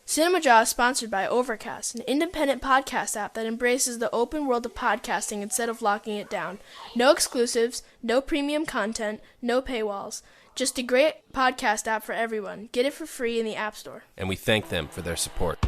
Cinemajaw is sponsored by Overcast, an independent podcast app that embraces the open world of podcasting instead of locking it down. No exclusives, no premium content, no paywalls. Just a great podcast app for everyone. Get it for free in the App Store. And we thank them for their support.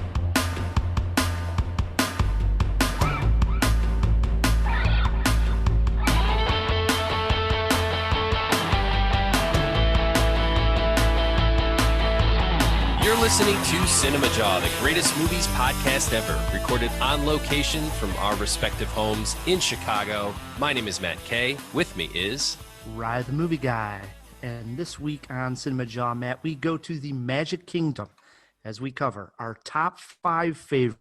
You're listening to Cinemajaw, the greatest movies podcast ever, recorded on location from our respective homes in Chicago. My name is Matt Kay. With me is Rye the Movie Guy. And this week on Cinemajaw, Matt, we go to the Magic Kingdom as we cover our top 5 favorite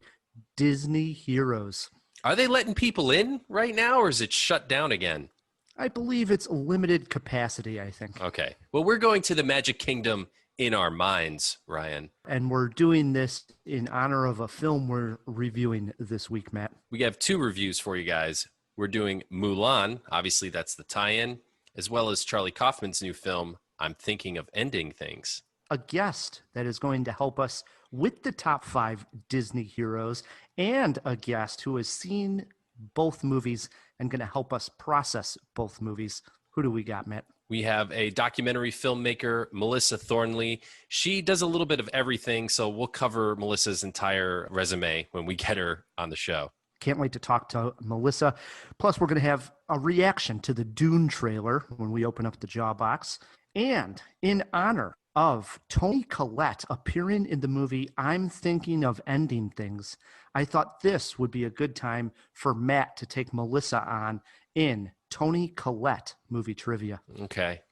Disney heroes. Are they letting people in right now, or is it shut down again? I believe it's limited capacity, I think. Okay. Well, we're going to the Magic Kingdom in our minds, Ryan. And we're doing this in honor of a film we're reviewing this week, Matt. We have 2 reviews for you guys. We're doing Mulan, obviously that's the tie-in, as well as Charlie Kaufman's new film, I'm Thinking of Ending Things. A guest that is going to help us with the top 5 Disney heroes, and a guest who has seen both movies and going to help us process both movies. Who do we got, Matt? We have a documentary filmmaker, Melissa Thornley. She does a little bit of everything, so we'll cover Melissa's entire resume when we get her on the show. Can't wait to talk to Melissa. Plus, we're going to have a reaction to the Dune trailer when we open up the Jaw box. And in honor of Toni Collette appearing in the movie I'm Thinking of Ending Things, I thought this would be a good time for Matt to take Melissa on in Toni Collette movie trivia. Okay.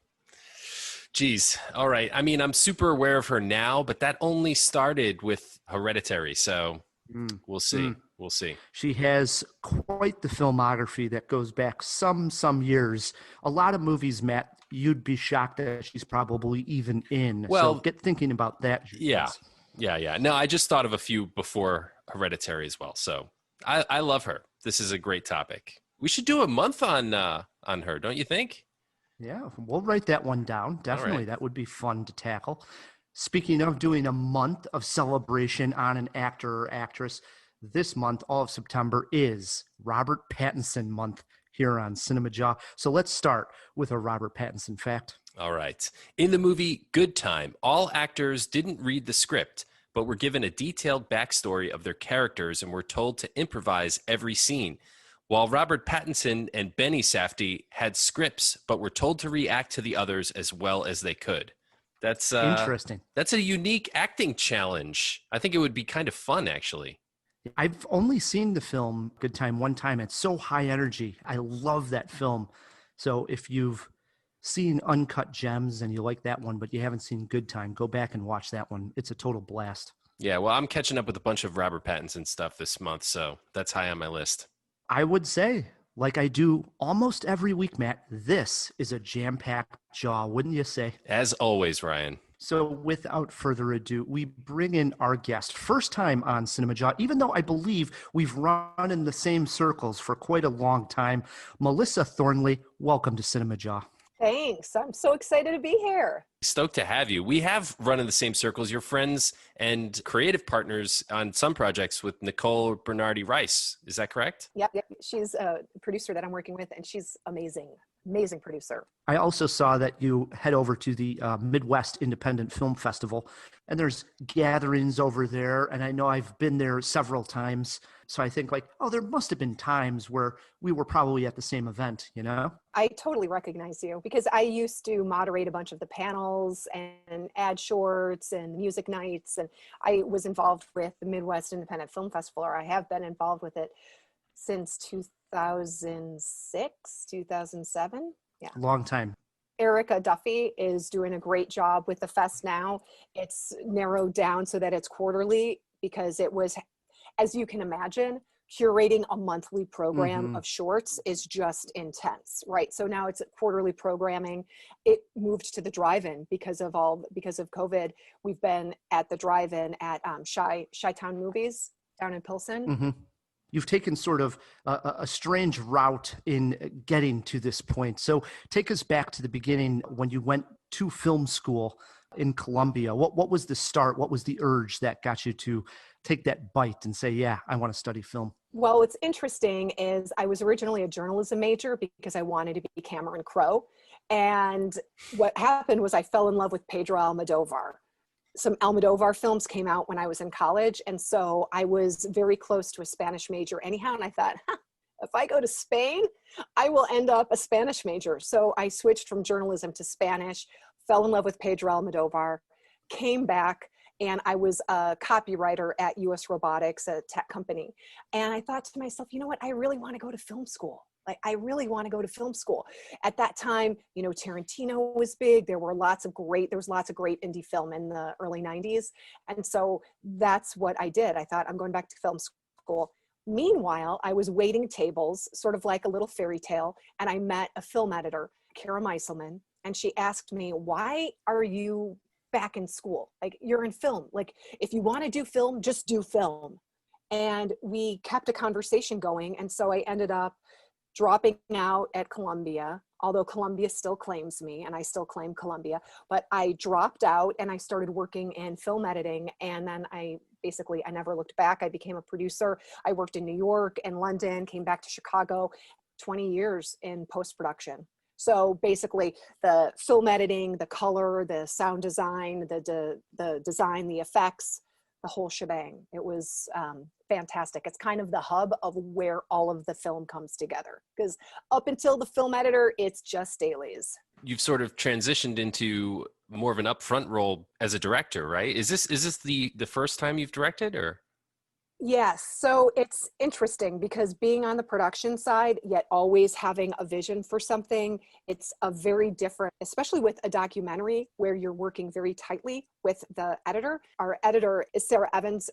Geez. All right. I mean, I'm super aware of her now, but that only started with Hereditary, so we'll see. We'll see. She has quite the filmography that goes back some years. A lot of movies, Matt, you'd be shocked that she's probably even in. Well, so get thinking about that. Yeah. No, I just thought of a few before Hereditary as well. So I love her. This is a great topic. We should do a month on her, don't you think? Yeah, we'll write that one down. Definitely. Right. That would be fun to tackle. Speaking of doing a month of celebration on an actor or actress, this month, all of September, is Robert Pattinson month here on Cinemajaw. So let's start with a Robert Pattinson fact. All right. In the movie Good Time, all actors didn't read the script, but were given a detailed backstory of their characters and were told to improvise every scene. While Robert Pattinson and Benny Safdie had scripts, but were told to react to the others as well as they could. That's interesting. That's a unique acting challenge. I think it would be kind of fun, actually. I've only seen the film Good Time one time. It's so high energy. I love that film. So if you've seen Uncut Gems and you like that one, but you haven't seen Good Time, go back and watch that one. It's a total blast. Yeah, well, I'm catching up with a bunch of Robert Pattinson stuff this month, so that's high on my list. I would say, like I do almost every week, Matt, this is a jam-packed Jaw, wouldn't you say? As always, Ryan. So without further ado, we bring in our guest. First time on Cinemajaw, even though I believe we've run in the same circles for quite a long time. Melissa Thornley, welcome to Cinemajaw. Thanks. I'm so excited to be here. Stoked to have you. We have run in the same circles. You're friends and creative partners on some projects with Nicole Bernardi Rice. Is that correct? Yep. She's a producer that I'm working with, and she's amazing producer. I also saw that you head over to the Midwest Independent Film Festival, and there's gatherings over there, and I know I've been there several times. So I think there must have been times where we were probably at the same event, you know? I totally recognize you because I used to moderate a bunch of the panels and ad shorts and music nights. And I was involved with the Midwest Independent Film Festival, or I have been involved with it since 2006, 2007. Yeah. Long time. Erica Duffy is doing a great job with the fest now. It's narrowed down so that it's quarterly because it was, as you can imagine, curating a monthly program of shorts is just intense, right? So now it's quarterly programming. It moved to the drive-in because of COVID. We've been at the drive-in at Chi-Town Movies down in Pilsen. You've taken sort of a strange route in getting to this point. So take us back to the beginning when you went to film school in Columbia? What was the start? What was the urge that got you to take that bite and say, yeah, I want to study film? Well, what's interesting is I was originally a journalism major because I wanted to be Cameron Crowe. And what happened was I fell in love with Pedro Almodovar. Some Almodovar films came out when I was in college. And so I was very close to a Spanish major anyhow. And I thought, if I go to Spain, I will end up a Spanish major. So I switched from journalism to Spanish, fell in love with Pedro Almodovar, came back, and I was a copywriter at US Robotics, a tech company. And I thought to myself, you know what? I really want to go to film school. Like, I really want to go to film school. At that time, you know, Tarantino was big. There was lots of great indie film in the early 90s. And so that's what I did. I thought, I'm going back to film school. Meanwhile, I was waiting tables, sort of like a little fairy tale, and I met a film editor, Kara Meiselman, and she asked me, why are you back in school? Like, you're in film. Like, if you want to do film, just do film. And we kept a conversation going. And so I ended up dropping out at Columbia, although Columbia still claims me and I still claim Columbia, but I dropped out and I started working in film editing. And then I never looked back. I became a producer. I worked in New York and London, came back to Chicago, 20 years in post-production. So basically the film editing, the color, the sound design, the design, the effects, the whole shebang. It was fantastic. It's kind of the hub of where all of the film comes together, because up until the film editor, it's just dailies. You've sort of transitioned into more of an upfront role as a director, right? Is this the first time you've directed, or? Yes. So it's interesting because being on the production side, yet always having a vision for something, it's a very different, especially with a documentary where you're working very tightly with the editor. Our editor is Sarah Evans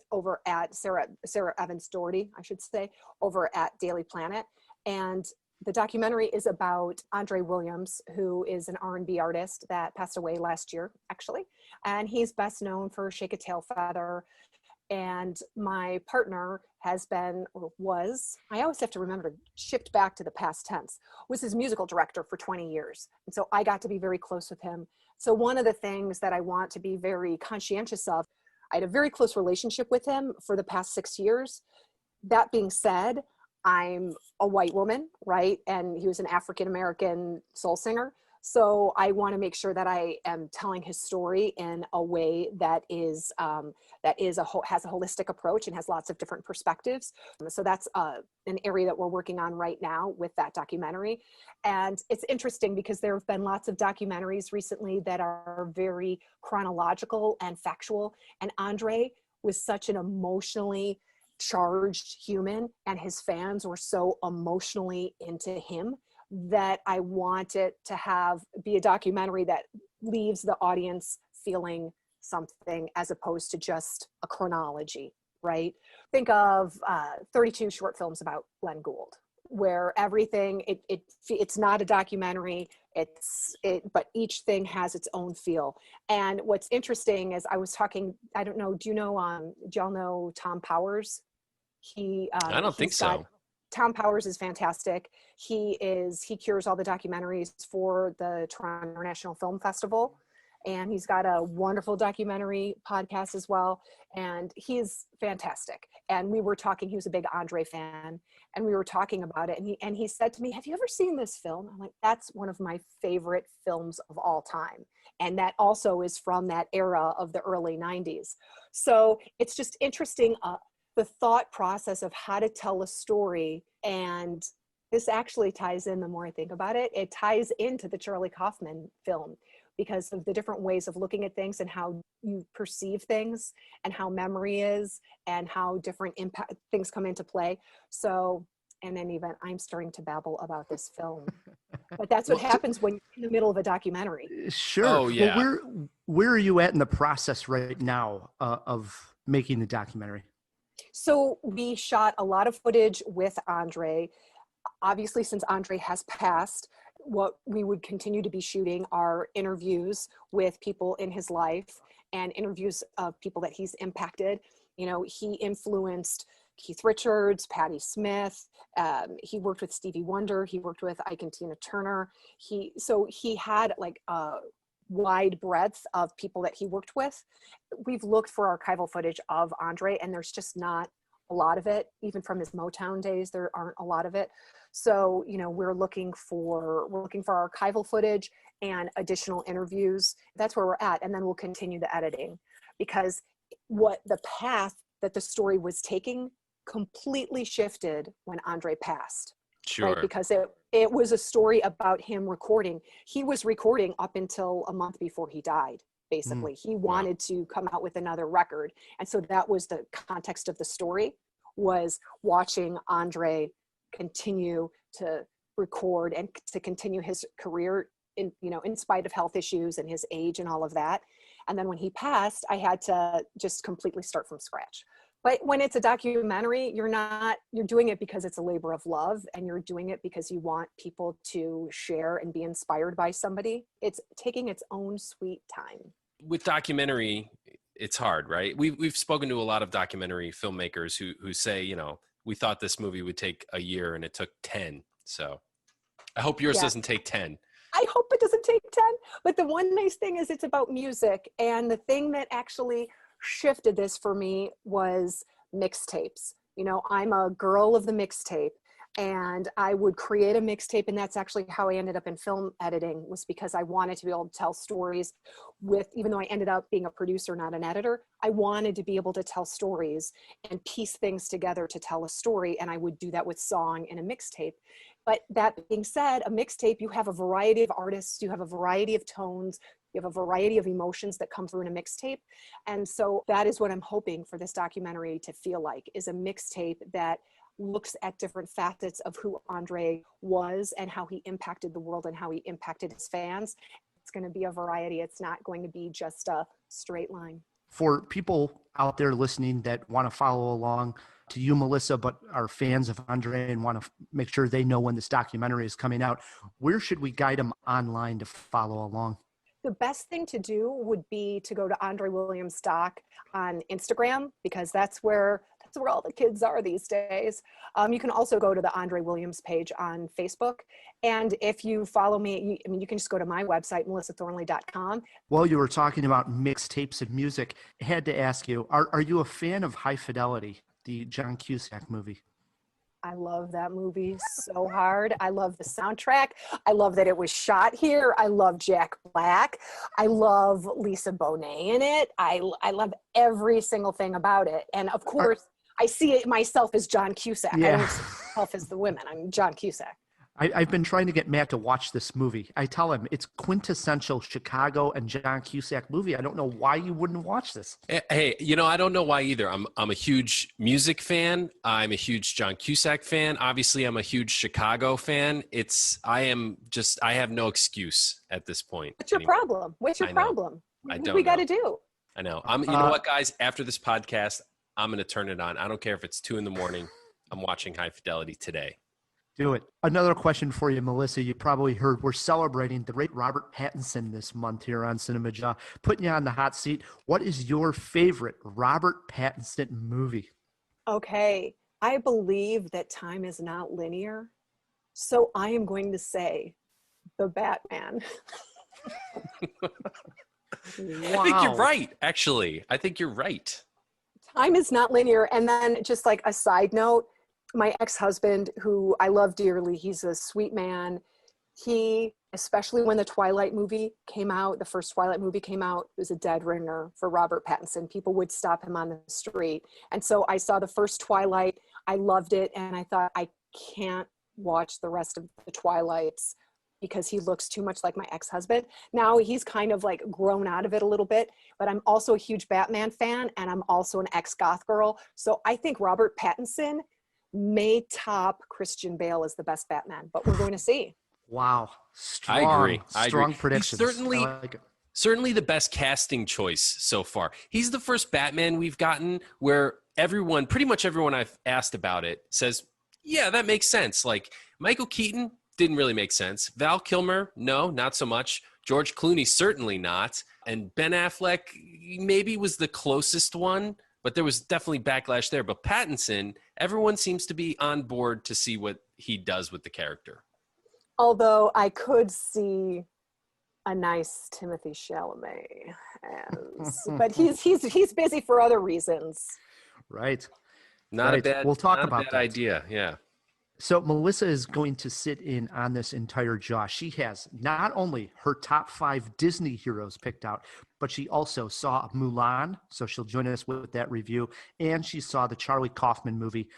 Sarah Evans Doherty, I should say, over at Daily Planet. And the documentary is about Andre Williams, who is an R&B artist that passed away last year, actually. And he's best known for Shake a Tail Feather. And my partner has been, or was, I always have to remember to shift back to the past tense, was his musical director for 20 years. And so I got to be very close with him. So one of the things that I want to be very conscientious of, I had a very close relationship with him for the past 6 years. That being said, I'm a white woman, right? And he was an African-American soul singer. So I want to make sure that I am telling his story in a way that has a holistic approach and has lots of different perspectives. So that's an area that we're working on right now with that documentary. And it's interesting because there have been lots of documentaries recently that are very chronological and factual. And Andre was such an emotionally charged human, and his fans were so emotionally into him, that I want it to be a documentary that leaves the audience feeling something as opposed to just a chronology, right? Think of 32 short films about Glenn Gould, where everything, it's not a documentary, but each thing has its own feel. And what's interesting is I was talking, I don't know, do y'all know Tom Powers? I don't think so. Tom Powers is fantastic. He cures all the documentaries for the Tron International Film Festival. And he's got a wonderful documentary podcast as well. And he's fantastic. And we were talking, he was a big Andre fan, and we were talking about it. And he said to me, have you ever seen this film? I'm like, that's one of my favorite films of all time. And that also is from that era of the early 90s. So it's just interesting, the thought process of how to tell a story. And this actually ties in, the more I think about it, it ties into the Charlie Kaufman film because of the different ways of looking at things and how you perceive things and how memory is and how different things come into play. So in any event, I'm starting to babble about this film. But that's what happens when you're in the middle of a documentary. Sure. Oh, yeah. Well, where are you at in the process right now of making the documentary? So we shot a lot of footage with Andre. Obviously, since Andre has passed, what we would continue to be shooting are interviews with people in his life and interviews of people that he's impacted. You know, he influenced Keith Richards, Patti Smith. He worked with Stevie Wonder. He worked with Ike and Tina Turner. He had like a wide breadth of people that he worked with. We've looked for archival footage of Andre, and there's just not a lot of it. Even from his Motown days, there aren't a lot of it. So, you know, we're looking for archival footage and additional interviews. That's where we're at. And then we'll continue the editing, because what the path that the story was taking completely shifted when Andre passed. Sure. Right? Because it was a story about him recording. He was recording up until a month before he died. Basically, he wanted to come out with another record. And so that was the context of the story, was watching Andre continue to record and to continue his career in, you know, in spite of health issues and his age and all of that. And then when he passed, I had to just completely start from scratch. But when it's a documentary, you're doing it because it's a labor of love, and you're doing it because you want people to share and be inspired by somebody. It's taking its own sweet time. With documentary, it's hard, right? We've spoken to a lot of documentary filmmakers who say, you know, we thought this movie would take a year and it took 10. So I hope yours doesn't take 10. I hope it doesn't take 10. But the one nice thing is it's about music. And the thing that actually shifted this for me was mixtapes. You know, I'm a girl of the mixtape, and I would create a mixtape, and that's actually how I ended up in film editing, was because I wanted to be able to tell stories with, even though I ended up being a producer, not an editor, I wanted to be able to tell stories and piece things together to tell a story. And I would do that with song and a mixtape. But that being said, a mixtape, you have a variety of artists, you have a variety of tones, you have a variety of emotions that come through in a mixtape. And so that is what I'm hoping for this documentary to feel like, is a mixtape that looks at different facets of who Andre was and how he impacted the world and how he impacted his fans. It's going to be a variety. It's not going to be just a straight line. For people out there listening that want to follow along to you, Melissa, but are fans of Andre and want to make sure they know when this documentary is coming out, where should we guide them online to follow along? The best thing to do would be to go to Andre Williams Doc on Instagram, because that's where all the kids are these days. You can also go to the Andre Williams page on Facebook. And if you follow me, you can just go to my website, melissathornley.com. While you were talking about mixtapes of music, I had to ask you, are you a fan of High Fidelity, the John Cusack movie? I love that movie so hard. I love the soundtrack. I love that it was shot here. I love Jack Black. I love Lisa Bonet in it. I love every single thing about it. And of course, I see it myself as John Cusack. Yeah. I don't see myself as the women. I'm John Cusack. I've been trying to get Matt to watch this movie. I tell him it's quintessential Chicago and John Cusack movie. I don't know why you wouldn't watch this. Hey, you know, I don't know why either. I'm a huge music fan. I'm a huge John Cusack fan. Obviously, I'm a huge Chicago fan. I have no excuse at this point. What's your problem? What's your problem? I What don't we got know. to do? I know. You know what, guys? After this podcast, I'm going to turn it on. I don't care if it's 2 a.m. I'm watching High Fidelity today. Do it. Another question for you, Melissa. You probably heard we're celebrating the great Robert Pattinson this month here on Cinemajaw. Putting you on the hot seat. What is your favorite Robert Pattinson movie? Okay. I believe that time is not linear. So I am going to say The Batman. Wow. I think you're right, actually. I think you're right. Time is not linear. And then just like a side note, my ex-husband, who I love dearly, he's a sweet man. He, especially when the Twilight movie came out, the first Twilight movie came out, it was a dead ringer for Robert Pattinson. People would stop him on the street. And so I saw the first Twilight. I loved it. And I thought, I can't watch the rest of the Twilights because he looks too much like my ex-husband. Now he's kind of like grown out of it a little bit, but I'm also a huge Batman fan, and I'm also an ex-goth girl. So I think Robert Pattinson may top Christian Bale as the best Batman, but we're going to see. Wow. I agree. Strong predictions. He's certainly the best casting choice so far. He's the first Batman we've gotten where pretty much everyone I've asked about it says, yeah, that makes sense. Like Michael Keaton didn't really make sense. Val Kilmer, no, not so much. George Clooney, certainly not. And Ben Affleck maybe was the closest one, but there was definitely backlash there. But Pattinson, everyone seems to be on board to see what he does with the character. Although I could see a nice Timothy Chalamet, but he's busy for other reasons. Right. Not right. a bad, We'll talk not about a bad that. idea. Yeah. So Melissa is going to sit in on this entire jaw. She has not only her top 5 Disney heroes picked out, but she also saw Mulan, so she'll join us with that review, and she saw the Charlie Kaufman movie,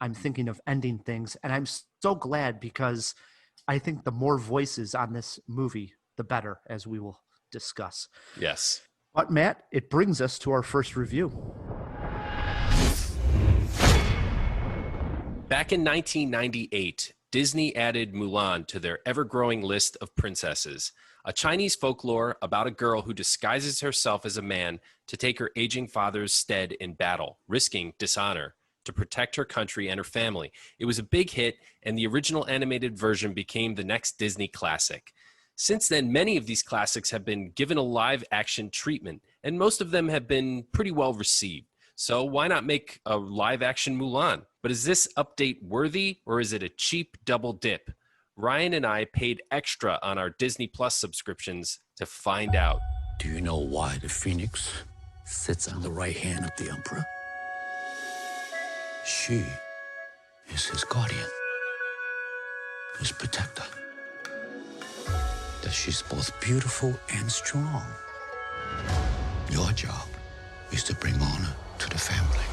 I'm Thinking of Ending Things, and I'm so glad because I think the more voices on this movie, the better, as we will discuss. Yes. But Matt, it brings us to our first review. Back in 1998, Disney added Mulan to their ever-growing list of princesses, a Chinese folklore about a girl who disguises herself as a man to take her aging father's stead in battle, risking dishonor, to protect her country and her family. It was a big hit, and the original animated version became the next Disney classic. Since then, many of these classics have been given a live-action treatment, and most of them have been pretty well received. So why not make a live-action Mulan? But is this update worthy, or is it a cheap double dip? Ryan and I paid extra on our Disney Plus subscriptions to find out. Do you know why the phoenix sits on the right hand of the emperor? She is his guardian, his protector. That she's both beautiful and strong. Your job is to bring honor to the family.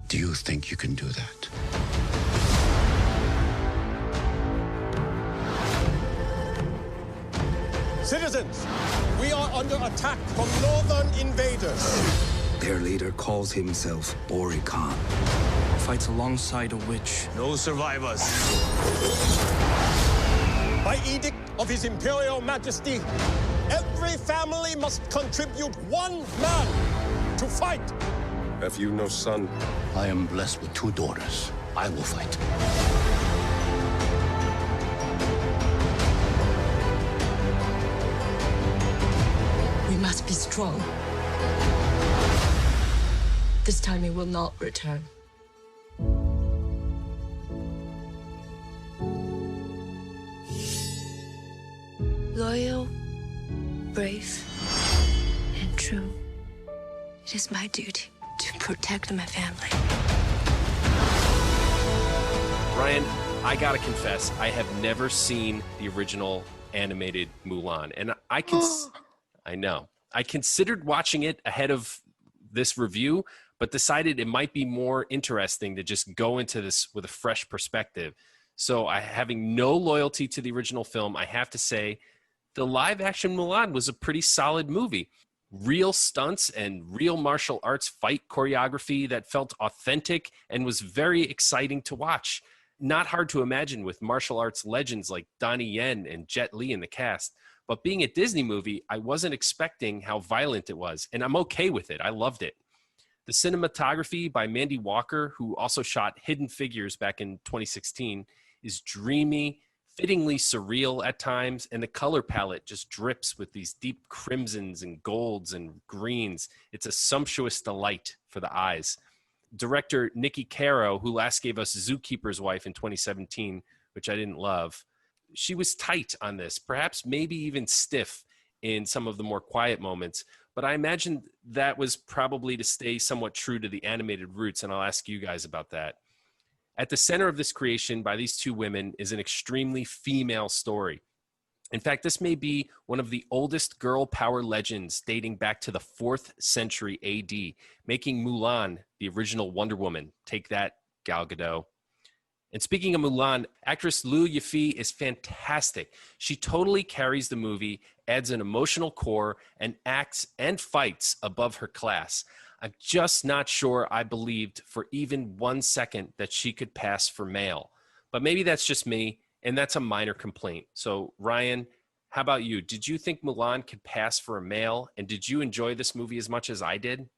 Do you think you can do that? Citizens, we are under attack from northern invaders. Their leader calls himself Ori Khan. Fights alongside a witch. No survivors. By edict of His Imperial Majesty, every family must contribute 1 man to fight. Have you no son? I am blessed with 2 daughters. I will fight. We must be strong. This time he will not return. Loyal, brave, and true. It is my duty to protect my family. Ryan, I gotta confess, I have never seen the original animated Mulan, and I know. I considered watching it ahead of this review, but decided it might be more interesting to just go into this with a fresh perspective. So having no loyalty to the original film, I have to say the live action Mulan was a pretty solid movie. Real stunts and real martial arts fight choreography that felt authentic and was very exciting to watch. Not hard to imagine with martial arts legends like Donnie Yen and Jet Li in the cast. But being a Disney movie, I wasn't expecting how violent it was, and I'm okay with it. I loved it. The cinematography by Mandy Walker, who also shot Hidden Figures back in 2016, is dreamy, fittingly surreal at times, and the color palette just drips with these deep crimsons and golds and greens. It's a sumptuous delight for the eyes. Director Nikki Caro, who last gave us Zookeeper's Wife in 2017, which I didn't love, she was tight on this, perhaps maybe even stiff in some of the more quiet moments, but I imagine that was probably to stay somewhat true to the animated roots, and I'll ask you guys about that. At the center of this creation by these 2 women is an extremely female story. In fact, this may be one of the oldest girl power legends dating back to the 4th century AD, making Mulan the original Wonder Woman. Take that, Gal Gadot. And speaking of Mulan, actress Liu Yifei is fantastic. She totally carries the movie, adds an emotional core, and acts and fights above her class. I'm just not sure I believed for even 1 second that she could pass for male. But maybe that's just me, and that's a minor complaint. So, Ryan, how about you? Did you think Mulan could pass for a male, and did you enjoy this movie as much as I did?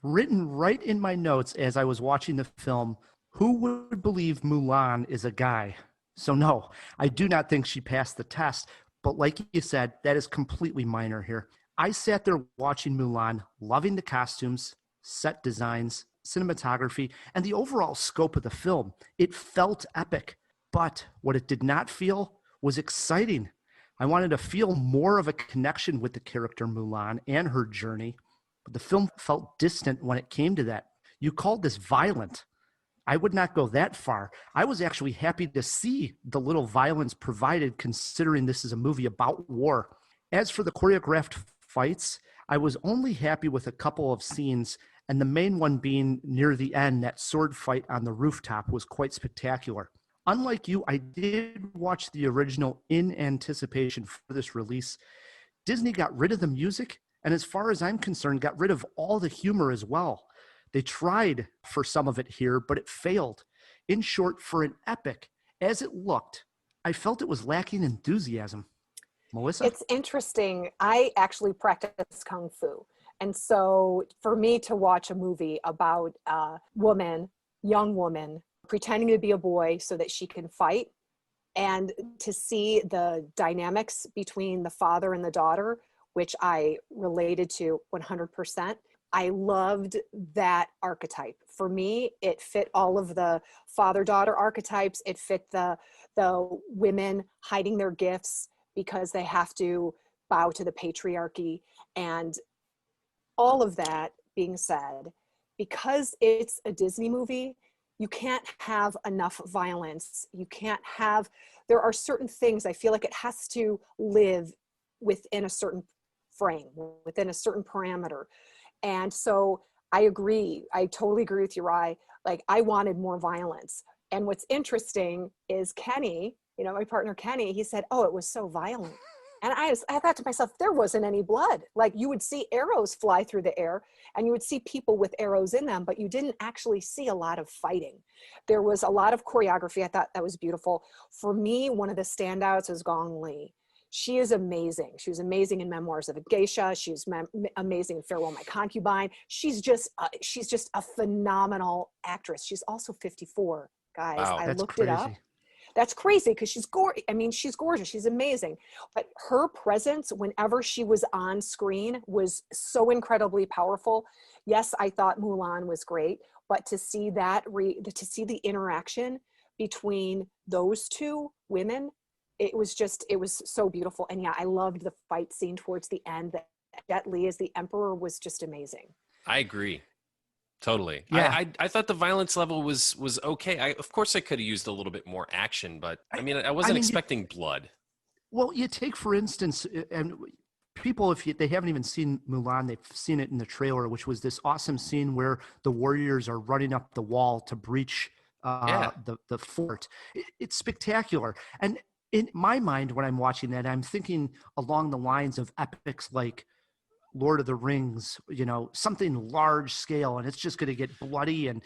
Written right in my notes as I was watching the film, who would believe Mulan is a guy? So no, I do not think she passed the test, but like you said, that is completely minor here. I sat there watching Mulan, loving the costumes, set designs, cinematography, and the overall scope of the film. It felt epic, but what it did not feel was exciting. I wanted to feel more of a connection with the character Mulan and her journey, but the film felt distant when it came to that. You called this violent. I would not go that far. I was actually happy to see the little violence provided, considering this is a movie about war. As for the choreographed fights, I was only happy with a couple of scenes, and the main one being near the end, that sword fight on the rooftop was quite spectacular. Unlike you, I did watch the original in anticipation for this release. Disney got rid of the music, and as far as I'm concerned, got rid of all the humor as well. They tried for some of it here, but it failed. In short, for an epic, as it looked, I felt it was lacking enthusiasm. Melissa? It's interesting. I actually practice Kung Fu. And so for me to watch a movie about a woman, young woman, pretending to be a boy so that she can fight, and to see the dynamics between the father and the daughter, which I related to 100%. I loved that archetype. For me, it fit all of the father-daughter archetypes. It fit the women hiding their gifts because they have to bow to the patriarchy. And all of that being said, because it's a Disney movie, you can't have enough violence. You can't have, there are certain things, I feel like it has to live within a certain frame, within a certain parameter. And so I agree. I totally agree with you, Rye. Like, I wanted more violence. And what's interesting is Kenny, you know, my partner Kenny, he said, oh, it was so violent. And I thought to myself, there wasn't any blood. Like, you would see arrows fly through the air and you would see people with arrows in them, but you didn't actually see a lot of fighting. There was a lot of choreography. I thought that was beautiful. For me, one of the standouts is Gong Li. She is amazing. She was amazing in Memoirs of a Geisha. She was amazing in Farewell My Concubine. She's just a phenomenal actress. She's also 54, guys. Wow, I looked crazy. it up. That's crazy because she's gorgeous. I mean, she's gorgeous. She's amazing. But her presence whenever she was on screen was so incredibly powerful. Yes, I thought Mulan was great, but to see that, to see the interaction between those two women, it was so beautiful. And yeah, I loved the fight scene towards the end. That Jet Li as the Emperor was just amazing. I agree. Totally. Yeah. I thought the violence level was okay. Of course I could have used a little bit more action, but I wasn't expecting blood. Well, you take, for instance, and people, if they haven't even seen Mulan, they've seen it in the trailer, which was this awesome scene where the warriors are running up the wall to breach the fort. It's spectacular. And in my mind, when I'm watching that, I'm thinking along the lines of epics like Lord of the Rings, you know, something large scale, and it's just going to get bloody and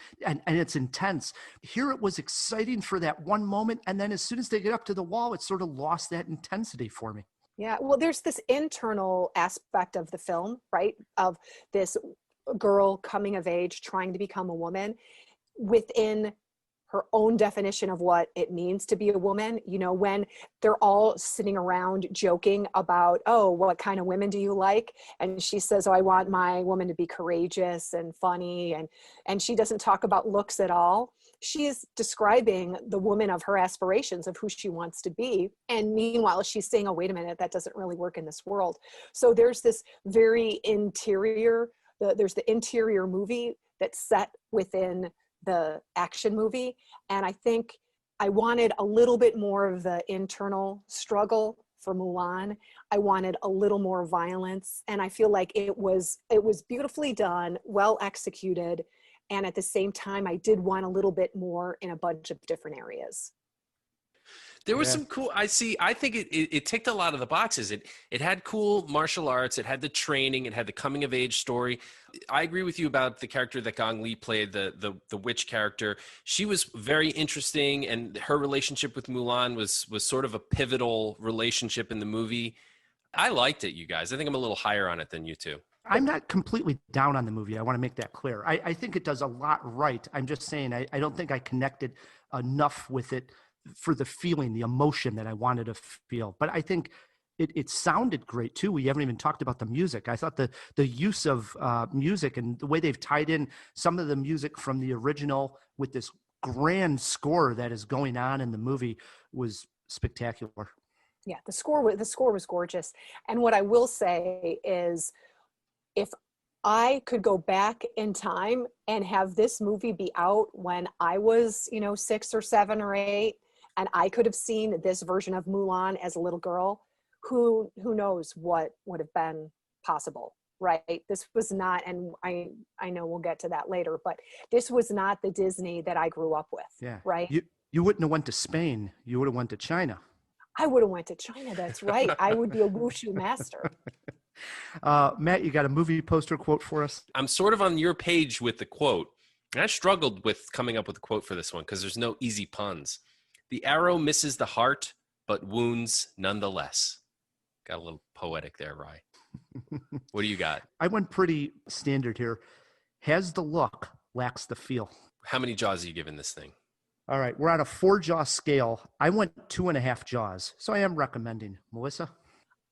it's intense. Here it was exciting for that one moment, and then as soon as they get up to the wall, it sort of lost that intensity for me. Yeah, well, there's this internal aspect of the film, right? Of this girl coming of age, trying to become a woman within her own definition of what it means to be a woman. You know, when they're all sitting around joking about, oh, what kind of women do you like? And she says, oh, I want my woman to be courageous and funny. And she doesn't talk about looks at all. She is describing the woman of her aspirations of who she wants to be. And meanwhile, she's saying, oh, wait a minute, that doesn't really work in this world. So there's this very interior, there's the interior movie that's set within the action movie. And I think I wanted a little bit more of the internal struggle for Mulan. I wanted a little more violence. And I feel like it was beautifully done, well executed. And at the same time, I did want a little bit more in a bunch of different areas. There was some cool, I think it ticked a lot of the boxes. It had cool martial arts. It had the training. It had the coming of age story. I agree with you about the character that Gong Li played, the witch character. She was very interesting, and her relationship with Mulan was sort of a pivotal relationship in the movie. I liked it, you guys. I think I'm a little higher on it than you two. I'm not completely down on the movie. I want to make that clear. I think it does a lot right. I'm just saying I don't think I connected enough with it for the feeling, the emotion that I wanted to feel. But I think it sounded great too. We haven't even talked about the music. I thought the use of music and the way they've tied in some of the music from the original with this grand score that is going on in the movie was spectacular. Yeah, the score was gorgeous. And what I will say is, if I could go back in time and have this movie be out when I was, 6 or 7 or 8, and I could have seen this version of Mulan as a little girl, who knows what would have been possible, right? This was not, and I know we'll get to that later, but this was not the Disney that I grew up with, Yeah. right? You wouldn't have went to Spain. You would have went to China. I would have went to China. That's right. I would be a wushu master. Matt, you got a movie poster quote for us? I'm sort of on your page with the quote. And I struggled with coming up with a quote for this one because there's no easy puns. The arrow misses the heart, but wounds nonetheless. Got a little poetic there, Rye. What do you got? I went pretty standard here. Has the look, lacks the feel. How many jaws are you giving this thing? All right, we're on a 4-jaw scale. I went 2.5 jaws, so I am recommending. Melissa?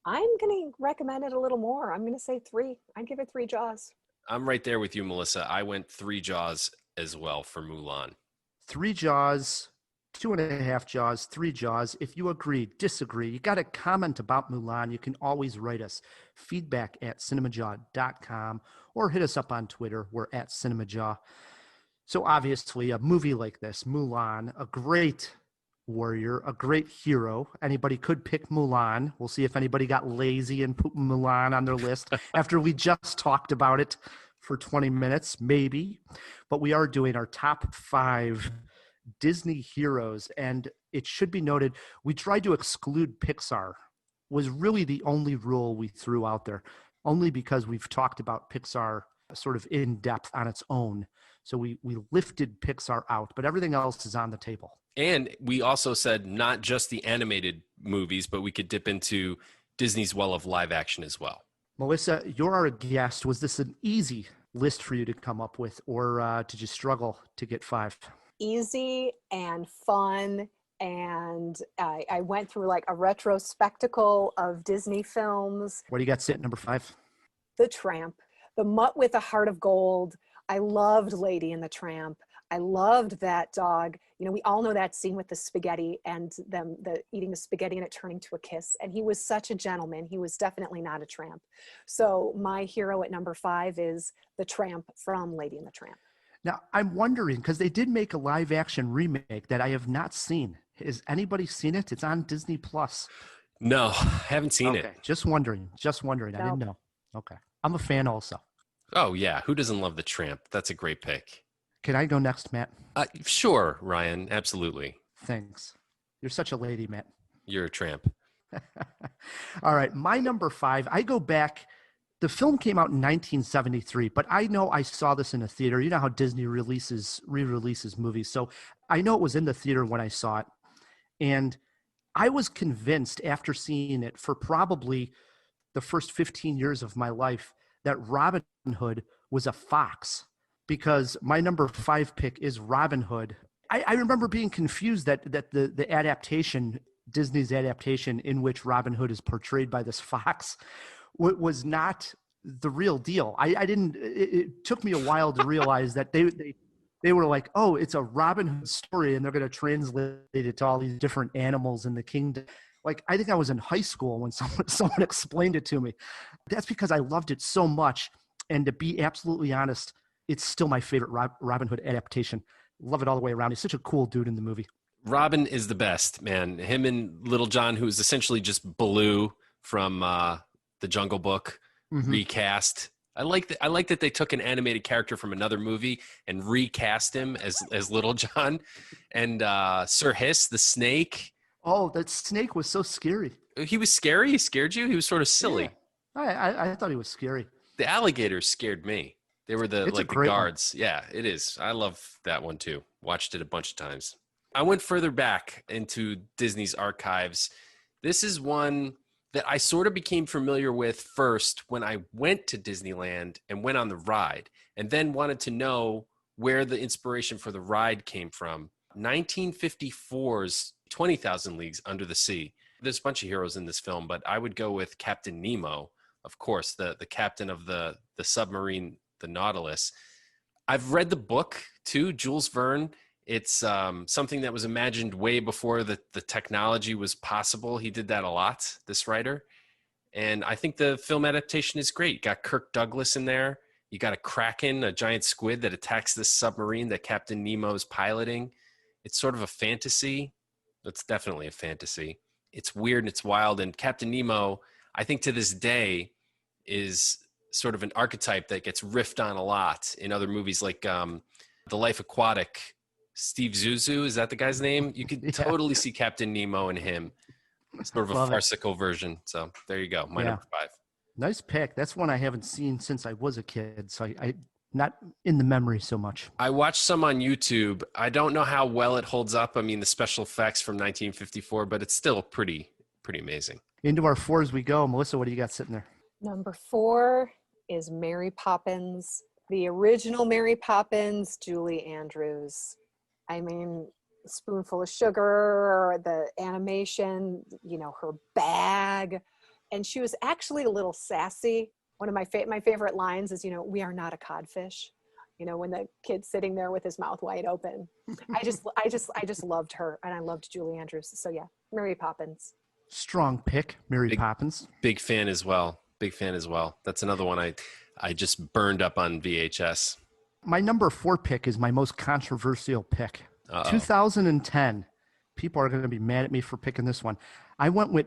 I'm going to recommend it a little more. I'm going to say 3. I'd give it 3 jaws. I'm right there with you, Melissa. I went 3 jaws as well for Mulan. 3 jaws, 2.5 jaws, 3 jaws. If you agree, disagree, you got a comment about Mulan, you can always write us feedback@cinemajaw.com or hit us up on Twitter. We're at Cinemajaw. So obviously a movie like this, Mulan, a great warrior, a great hero. Anybody could pick Mulan. We'll see if anybody got lazy and put Mulan on their list after we just talked about it for 20 minutes, maybe. But we are doing our top 5 Disney heroes. And it should be noted, we tried to exclude Pixar. Was really the only rule we threw out there, only because we've talked about Pixar sort of in depth on its own. So we lifted Pixar out, but everything else is on the table. And we also said not just the animated movies, but we could dip into Disney's well of live action as well. Melissa, you're our guest. Was this an easy list for you to come up with, or did you struggle to get 5? Easy and fun. And I went through like a retrospectacle of Disney films. What do you got sitting number 5? The Tramp, The Mutt with a Heart of Gold. I loved Lady and the Tramp. I loved that dog. We all know that scene with the spaghetti and them eating the spaghetti and it turning to a kiss. And he was such a gentleman. He was definitely not a tramp. So my hero at number 5 is the Tramp from Lady and the Tramp. Now, I'm wondering, because they did make a live action remake that I have not seen. Has anybody seen it? It's on Disney Plus. No, I haven't seen it. Just wondering. I didn't know. Okay. I'm a fan also. Oh, yeah. Who doesn't love the Tramp? That's a great pick. Can I go next, Matt? Sure, Ryan. Absolutely. Thanks. You're such a lady, Matt. You're a tramp. All right. My number 5, I go back. The film came out in 1973, but I know I saw this in a theater. You know how Disney re-releases movies. So I know it was in the theater when I saw it. And I was convinced after seeing it for probably the first 15 years of my life that Robin Hood was a fox, because my number 5 pick is Robin Hood. I remember being confused that the adaptation, Disney's adaptation in which Robin Hood is portrayed by this fox, was not the real deal. It took me a while to realize that they were like, oh, it's a Robin Hood story and they're going to translate it to all these different animals in the kingdom. Like, I think I was in high school when someone explained it to me. That's because I loved it so much. And to be absolutely honest, it's still my favorite Robin Hood adaptation. Love it all the way around. He's such a cool dude in the movie. Robin is the best, man. Him and Little John, who's essentially just Baloo from the Jungle Book, recast. I like that they took an animated character from another movie and recast him as Little John. And Sir Hiss, the snake. Oh, that snake was so scary. He was scary? He scared you? He was sort of silly. Yeah. I thought he was scary. The alligators scared me. They were the guards. One. Yeah, it is. I love that one too. Watched it a bunch of times. I went further back into Disney's archives. This is one that I sort of became familiar with first when I went to Disneyland and went on the ride, and then wanted to know where the inspiration for the ride came from. 1954's 20,000 Leagues Under the Sea. There's a bunch of heroes in this film, but I would go with Captain Nemo, of course, the captain of the submarine, the Nautilus. I've read the book too. Jules Verne It's something that was imagined way before the technology was possible. He did that a lot, this writer. And I think the film adaptation is great. You got Kirk Douglas in there. You got a kraken, a giant squid that attacks this submarine that Captain Nemo's piloting. It's sort of a fantasy. It's definitely a fantasy. It's weird and it's wild. And Captain Nemo, I think to this day, is sort of an archetype that gets riffed on a lot in other movies like The Life Aquatic. Steve Zissou, is that the guy's name? You could totally see Captain Nemo in him. Sort of a farcical version. So there you go. My number 5. Nice pick. That's one I haven't seen since I was a kid. So I not in the memory so much. I watched some on YouTube. I don't know how well it holds up. I mean, the special effects from 1954, but it's still pretty amazing. Into our 4s we go. Melissa, what do you got sitting there? Number 4 is Mary Poppins, the original Mary Poppins, Julie Andrews. I mean, spoonful of sugar, the animation, you know, her bag. And she was actually a little sassy. One of my favorite lines is, you know, we are not a codfish. You know, when the kid's sitting there with his mouth wide open. I just loved her, and I loved Julie Andrews. So yeah, Mary Poppins. Strong pick, Mary Poppins. Big fan as well. That's another one I just burned up on VHS. My number 4 pick is my most controversial pick. 2010. People are going to be mad at me for picking this one. I went with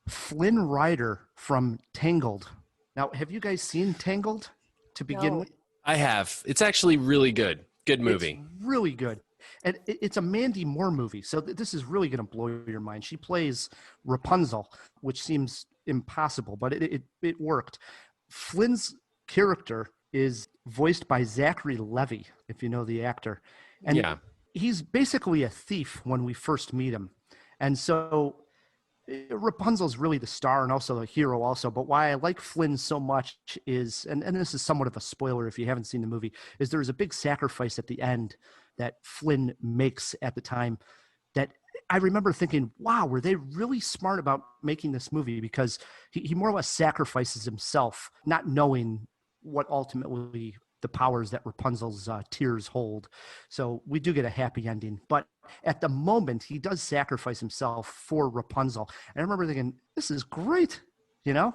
Flynn Rider from Tangled. Now, have you guys seen Tangled to begin with? I have. It's actually really good. Good movie. It's really good. And it's a Mandy Moore movie, so this is really going to blow your mind. She plays Rapunzel, which seems impossible, but it worked. Flynn's character is voiced by Zachary Levi, if you know the actor. And he's basically a thief when we first meet him. And so Rapunzel's really the star and also the hero also. But why I like Flynn so much is, and this is somewhat of a spoiler if you haven't seen the movie, is there's a big sacrifice at the end that Flynn makes at the time that I remember thinking, wow, were they really smart about making this movie? Because he more or less sacrifices himself, not knowing what ultimately the powers that Rapunzel's tears hold. So we do get a happy ending. But at the moment, he does sacrifice himself for Rapunzel. And I remember thinking, this is great, you know?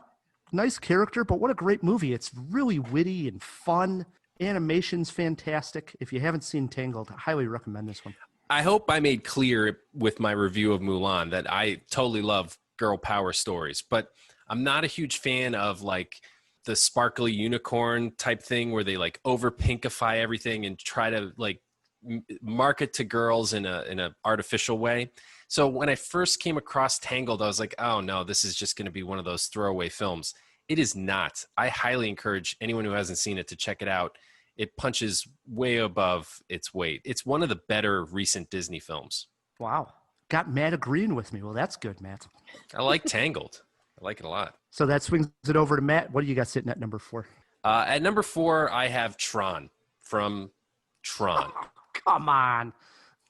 Nice character, but what a great movie. It's really witty and fun. Animation's fantastic. If you haven't seen Tangled, I highly recommend this one. I hope I made clear with my review of Mulan that I totally love girl power stories, but I'm not a huge fan of like the sparkly unicorn type thing where they like over pinkify everything and try to like market to girls in a artificial way. So when I first came across Tangled, I was like, oh no, this is just going to be one of those throwaway films. It is not. I highly encourage anyone who hasn't seen it to check it out. It punches way above its weight. It's one of the better recent Disney films. Wow. Got Matt agreeing with me. Well, that's good, Matt. I like Tangled. I like it a lot. So that swings it over to Matt. What do you got sitting at number 4? At number 4, I have Tron from Tron. Oh, come on.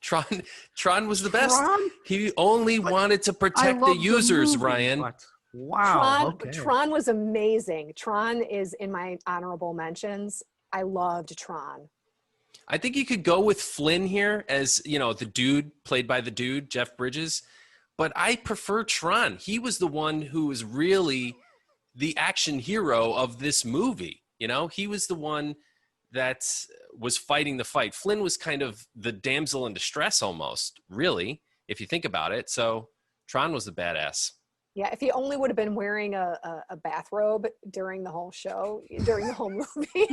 Tron was the best. Tron? He only wanted to protect the users, Ryan. Wow. Tron was amazing. Tron is in my honorable mentions. I loved Tron. I think you could go with Flynn here as, you know, the dude played by the dude, Jeff Bridges. But I prefer Tron. He was the one who was really the action hero of this movie. You know, he was the one that was fighting the fight. Flynn was kind of the damsel in distress almost, really, if you think about it. So Tron was the badass. Yeah, if he only would have been wearing a bathrobe during the whole show, during the whole movie.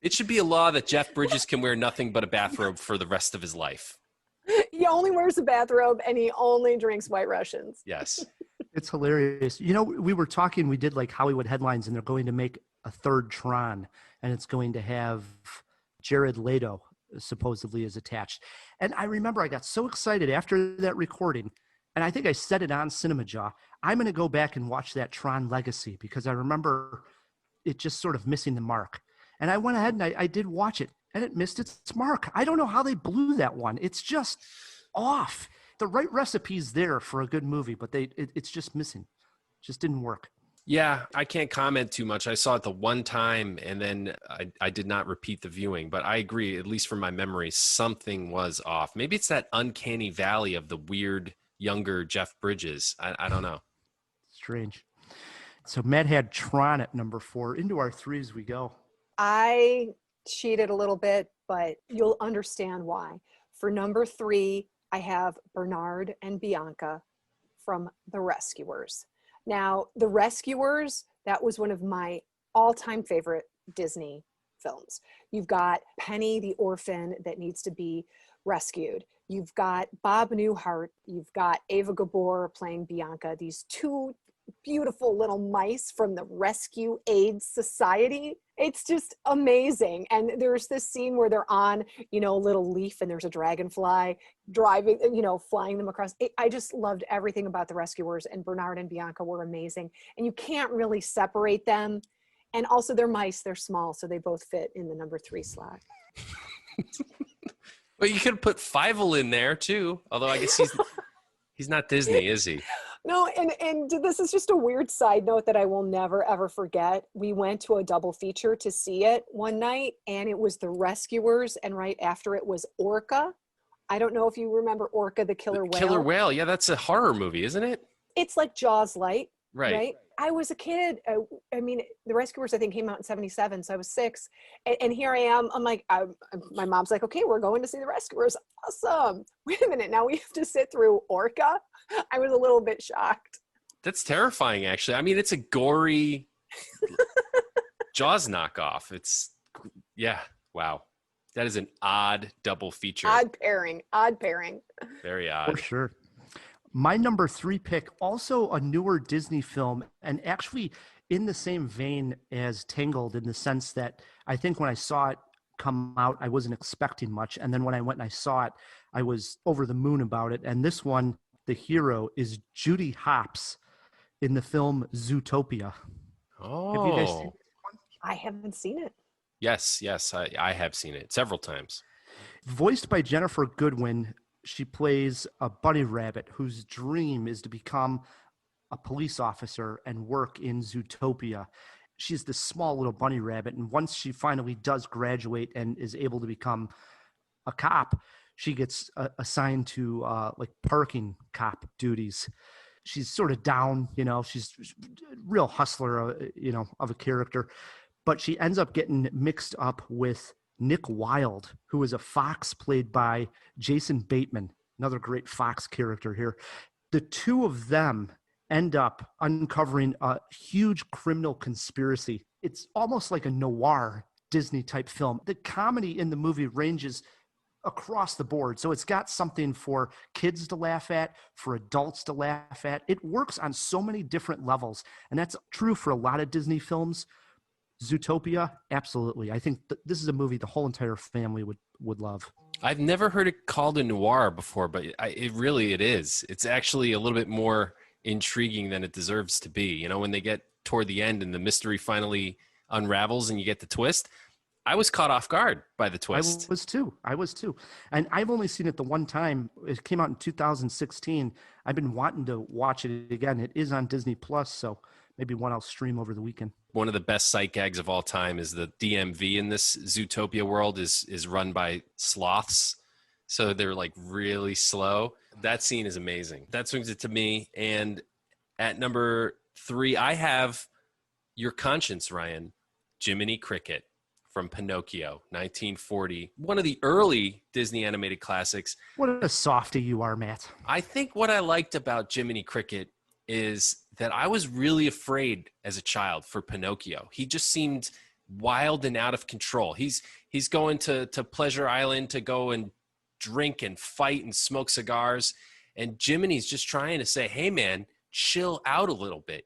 It should be a law that Jeff Bridges can wear nothing but a bathrobe for the rest of his life. He only wears a bathrobe and he only drinks White Russians. Yes. It's hilarious. You know, we were talking, we did like Hollywood headlines, and they're going to make a third Tron, and it's going to have Jared Leto supposedly is attached. And I remember I got so excited after that recording, and I think I said it on Cinemajaw, I'm going to go back and watch that Tron Legacy because I remember it just sort of missing the mark. And I went ahead and I did watch it, and it missed its mark. I don't know how they blew that one. It's just off. The right recipe's there for a good movie, but it's just missing. Just didn't work. Yeah, I can't comment too much. I saw it the one time and then I did not repeat the viewing, but I agree, at least from my memory, something was off. Maybe it's that uncanny valley of the weird younger Jeff Bridges. I don't know. Strange. So Matt had Tron at number 4. Into our 3s we go. I cheated a little bit, but you'll understand why. For number 3, I have Bernard and Bianca from The Rescuers. Now, The Rescuers, that was one of my all-time favorite Disney films. You've got Penny, the orphan that needs to be rescued. You've got Bob Newhart. You've got Ava Gabor playing Bianca, these two beautiful little mice from the Rescue Aid Society. It's just amazing. And there's this scene where they're on, a little leaf and there's a dragonfly driving, flying them across. I just loved everything about The Rescuers, and Bernard and Bianca were amazing. And you can't really separate them. And also they're mice, they're small, so they both fit in the number 3 slot. Well, you could put Fievel in there too, although I guess he's not Disney, is he? No, and this is just a weird side note that I will never, ever forget. We went to a double feature to see it one night, and it was The Rescuers, and right after it was Orca. I don't know if you remember Orca, the killer whale. Killer whale, yeah, that's a horror movie, isn't it? It's like Jaws light, right? I was a kid. The Rescuers, I think, came out in 1977, so I was 6. And here I am. I'm like, my mom's like, okay, we're going to see The Rescuers. Awesome. Wait a minute. Now we have to sit through Orca? I was a little bit shocked. That's terrifying, actually. I mean, it's a gory Jaws knockoff. Wow. That is an odd double feature. Odd pairing. Very odd. For sure. My number 3 pick, also a newer Disney film, and actually in the same vein as Tangled, in the sense that I think when I saw it come out, I wasn't expecting much. And then when I went and I saw it, I was over the moon about it. And this one, the hero is Judy Hopps in the film Zootopia. Oh. Have you guys seen this one? I haven't seen it. Yes, I have seen it several times. Voiced by Jennifer Goodwin, she plays a bunny rabbit whose dream is to become a police officer and work in Zootopia. She's this small little bunny rabbit, and once she finally does graduate and is able to become a cop, she gets assigned to like parking cop duties. She's sort of down, she's a real hustler, of a character, but she ends up getting mixed up with Nick Wilde, who is a fox played by Jason Bateman, another great Fox character here. The two of them end up uncovering a huge criminal conspiracy. It's almost like a noir Disney type film. The comedy in the movie ranges across the board. So it's got something for kids to laugh at, for adults to laugh at. It works on so many different levels. And that's true for a lot of Disney films. Zootopia, absolutely. I think this is a movie the whole entire family would love. I've never heard it called a noir before, but it is. It's actually a little bit more intriguing than it deserves to be. When they get toward the end and the mystery finally unravels and you get the twist, I was caught off guard by the twist. I was too. And I've only seen it the one time. It came out in 2016. I've been wanting to watch it again. It is on Disney Plus, so maybe one I'll stream over the weekend. One of the best sight gags of all time is the DMV in this Zootopia world is run by sloths. So they're like really slow. That scene is amazing. That swings it to me. And at number 3, I have Your Conscience, Ryan, Jiminy Cricket from Pinocchio, 1940. One of the early Disney animated classics. What a softie you are, Matt. I think what I liked about Jiminy Cricket is that I was really afraid as a child for Pinocchio. He just seemed wild and out of control. He's going to Pleasure Island to go and drink and fight and smoke cigars. And Jiminy's just trying to say, hey, man, chill out a little bit,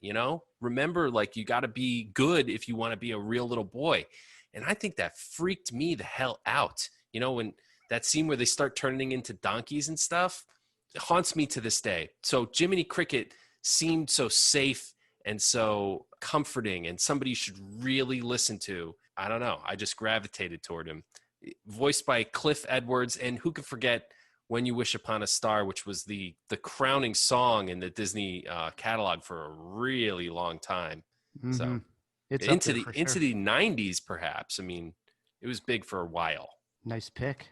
Remember, like, you got to be good if you want to be a real little boy. And I think that freaked me the hell out. When that scene where they start turning into donkeys and stuff, it haunts me to this day. So Jiminy Cricket seemed so safe and so comforting and somebody you should really listen to. I don't know. I just gravitated toward him. Voiced by Cliff Edwards, and who could forget When You Wish Upon a Star, which was the crowning song in the Disney catalog for a really long time. Mm-hmm. So it's into the 90s, perhaps. I mean, it was big for a while. Nice pick.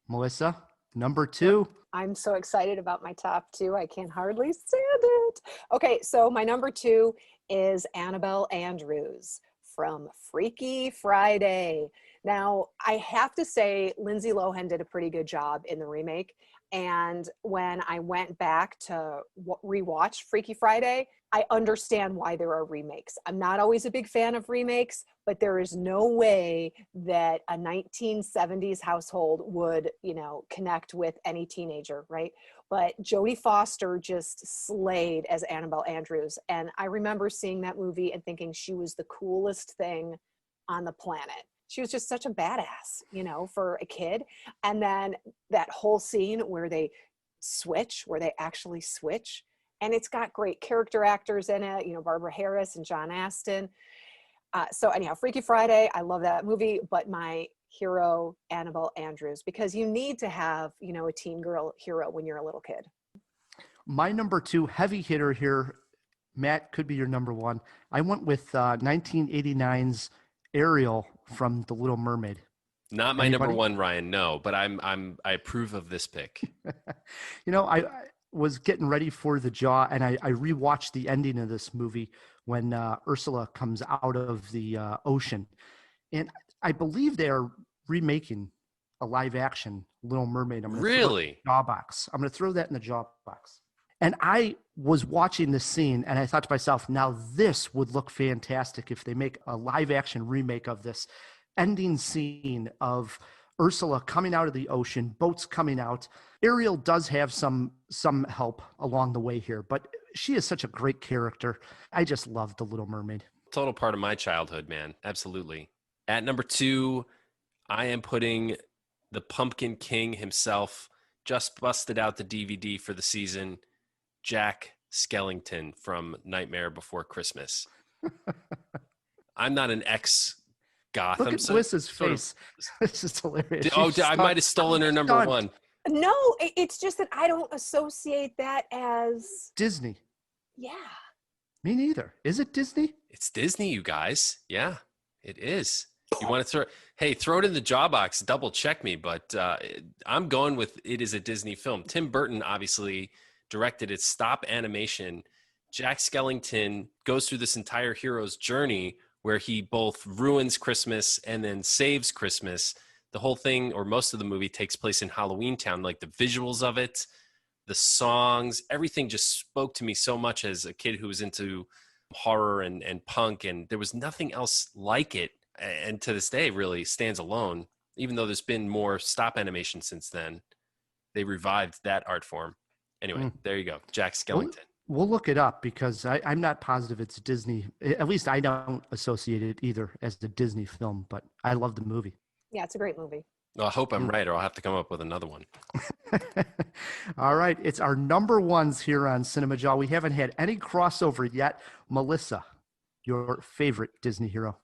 Melissa, number 2. I'm so excited about my top 2. I can hardly stand it. Okay, so my number 2 is Annabelle Andrews from Freaky Friday. Now, I have to say, Lindsay Lohan did a pretty good job in the remake. And when I went back to rewatch Freaky Friday, I understand why there are remakes. I'm not always a big fan of remakes, but there is no way that a 1970s household would, connect with any teenager, right? But Jodie Foster just slayed as Annabelle Andrews. And I remember seeing that movie and thinking she was the coolest thing on the planet. She was just such a badass, for a kid. And then that whole scene where they actually switch. And it's got great character actors in it, Barbara Harris and John Astin. So anyhow, Freaky Friday, I love that movie, but my hero, Annabelle Andrews, because you need to have, a teen girl hero when you're a little kid. My number 2 heavy hitter here, Matt, could be your number 1. I went with 1989's Ariel from The Little Mermaid. Not my number 1, Ryan. No, but I approve of this pick. I was getting ready for the Jaw, and I rewatched the ending of this movie when Ursula comes out of the ocean, and I believe they are remaking a live action Little Mermaid. Really? Jaw box. I'm going to throw that in the Jaw box. And I was watching this scene, and I thought to myself, now this would look fantastic if they make a live action remake of this ending scene of Ursula coming out of the ocean, boats coming out. Ariel does have some help along the way here, but she is such a great character. I just love The Little Mermaid. Total part of my childhood, man. Absolutely. At number 2, I am putting the Pumpkin King himself, just busted out the DVD for the season, Jack Skellington from Nightmare Before Christmas. I'm not an ex-goth. Look at Melissa's face. This is hilarious. I might have stolen her number 1. No, it's just that I don't associate that as Disney. Yeah. Me neither. Is it Disney? It's Disney, you guys. Yeah, it is. You want to throw it in the jaw box, double check me, but I'm going with it is a Disney film. Tim Burton obviously directed its stop animation. Jack Skellington goes through this entire hero's journey where he both ruins Christmas and then saves Christmas. The whole thing, or most of the movie, takes place in Halloween Town. Like the visuals of it, the songs, everything just spoke to me so much as a kid who was into horror and punk, and there was nothing else like it. And to this day, really stands alone, even though there's been more stop animation since then. They revived that art form. Anyway, there you go. Jack Skellington. We'll look it up because I'm not positive it's Disney. At least I don't associate it either as the Disney film, but I love the movie. Yeah, it's a great movie. Well, I hope I'm right, or I'll have to come up with another one. All right. It's our number 1s here on Cinemajaw. We haven't had any crossover yet. Melissa, your favorite Disney hero.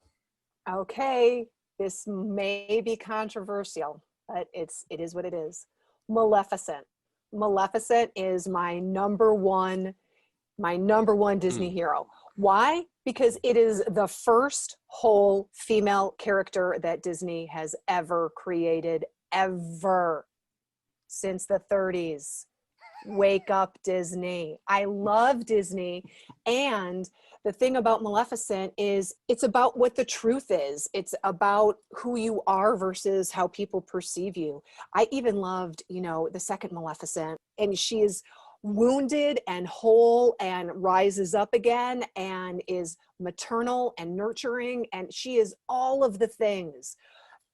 Okay, this may be controversial, but it is what it is. Maleficent. Maleficent is my number one Disney hero. Why? Because it is the first whole female character that Disney has ever created, ever, since the 30s. Wake up, Disney. I love Disney. And the thing about Maleficent is it's about what the truth is. It's about who you are versus how people perceive you. I even loved, the second Maleficent, and she is wounded and whole and rises up again and is maternal and nurturing. And she is all of the things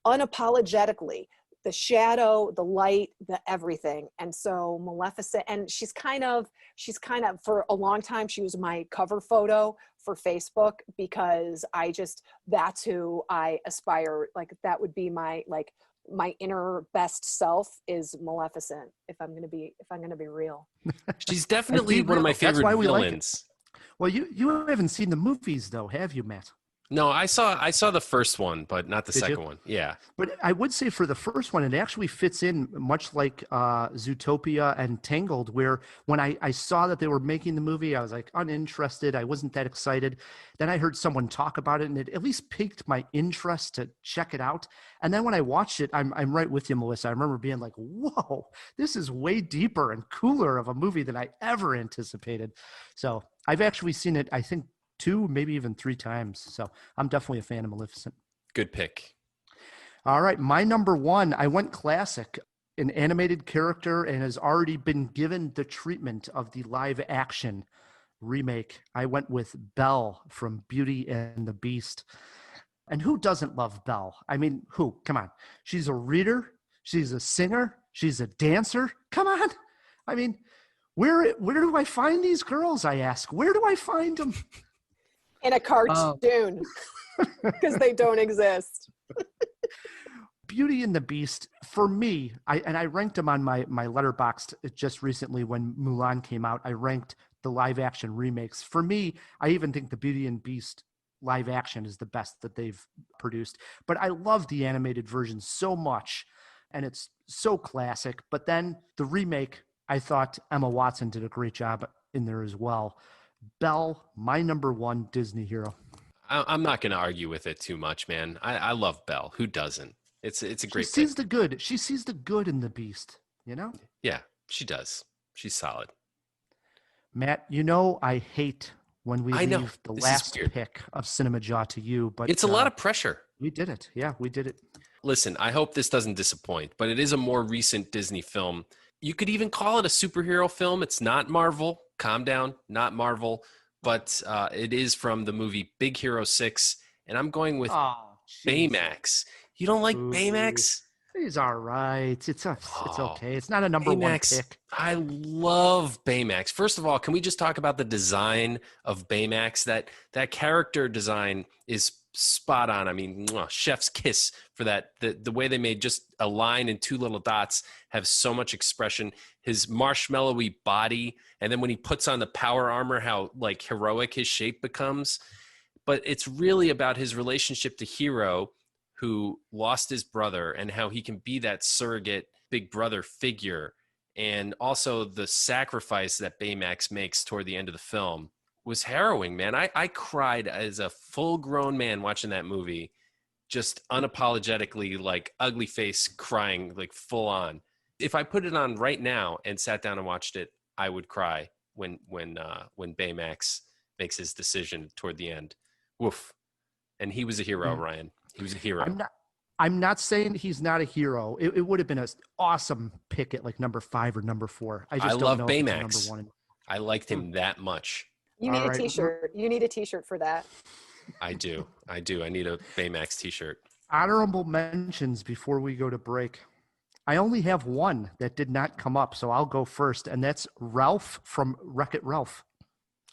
unapologetically. The shadow, the light, the everything. And so Maleficent, and she's kind of, for a long time, she was my cover photo for Facebook because that's who I aspire. Like that would be my inner best self is Maleficent. If I'm going to be real. She's definitely one of my favorite villains. Well, you haven't seen the movies though, have you, Matt? No, I saw the first one, but not the Did second you? one. Yeah. But I would say for the first one, it actually fits in much like Zootopia and Tangled, where when I saw that they were making the movie, I was like uninterested. I wasn't that excited. Then I heard someone talk about it, and it at least piqued my interest to check it out. And then when I watched it, I'm right with you, Melissa. I remember being like, whoa, this is way deeper and cooler of a movie than I ever anticipated. So I've actually seen it, I think, 2, maybe even 3 times. So I'm definitely a fan of Maleficent. Good pick. All right, my number 1, I went classic, an animated character, and has already been given the treatment of the live action remake. I went with Belle from Beauty and the Beast. And who doesn't love Belle? I mean, who? Come on. She's a reader. She's a singer. She's a dancer. Come on. I mean, where do I find these girls, I ask? Where do I find them? In a cartoon, because they don't exist. Beauty and the Beast, for me, I ranked them on my Letterboxd just recently when Mulan came out. I ranked the live action remakes. For me, I even think the Beauty and Beast live action is the best that they've produced. But I love the animated version so much, and it's so classic. But then the remake, I thought Emma Watson did a great job in there as well. Belle, my number 1 Disney hero. I'm not going to argue with it too much, man. I love Belle. Who doesn't? It's a great. She sees the good. She sees the good in the Beast. You know. Yeah, she does. She's solid. Matt, I hate when we leave the last pick of Cinemajaw to you, but it's a lot of pressure. We did it. Yeah, we did it. Listen, I hope this doesn't disappoint, but it is a more recent Disney film. You could even call it a superhero film. It's not Marvel. Calm down, not Marvel, but it is from the movie Big Hero 6, and I'm going with Baymax. You don't like Baymax? He's all right. It's okay. It's not a number Baymax, 1 pick. I love Baymax. First of all, can we just talk about the design of Baymax? That character design is spot on. I mean, chef's kiss for that. The way they made just a line and 2 little dots have so much expression. His marshmallowy body, and then when he puts on the power armor, how like heroic his shape becomes. But it's really about his relationship to Hero, who lost his brother, and how he can be that surrogate big brother figure. And also the sacrifice that Baymax makes toward the end of the film was harrowing, man. I cried as a full-grown man watching that movie, just unapologetically, like ugly face crying, like full on. If I put it on right now and sat down and watched it, I would cry when Baymax makes his decision toward the end. Woof. And he was a hero, Ryan. He was a hero. I'm not saying he's not a hero. It would have been an awesome pick at like number 5 or number 4. I love know Baymax. Number 1. I liked him that much. You need a T-shirt. You need a T-shirt for that. I do. I need a Baymax T-shirt. Honorable mentions before we go to break. I only have one that did not come up, so I'll go first, and that's Ralph from Wreck-It Ralph.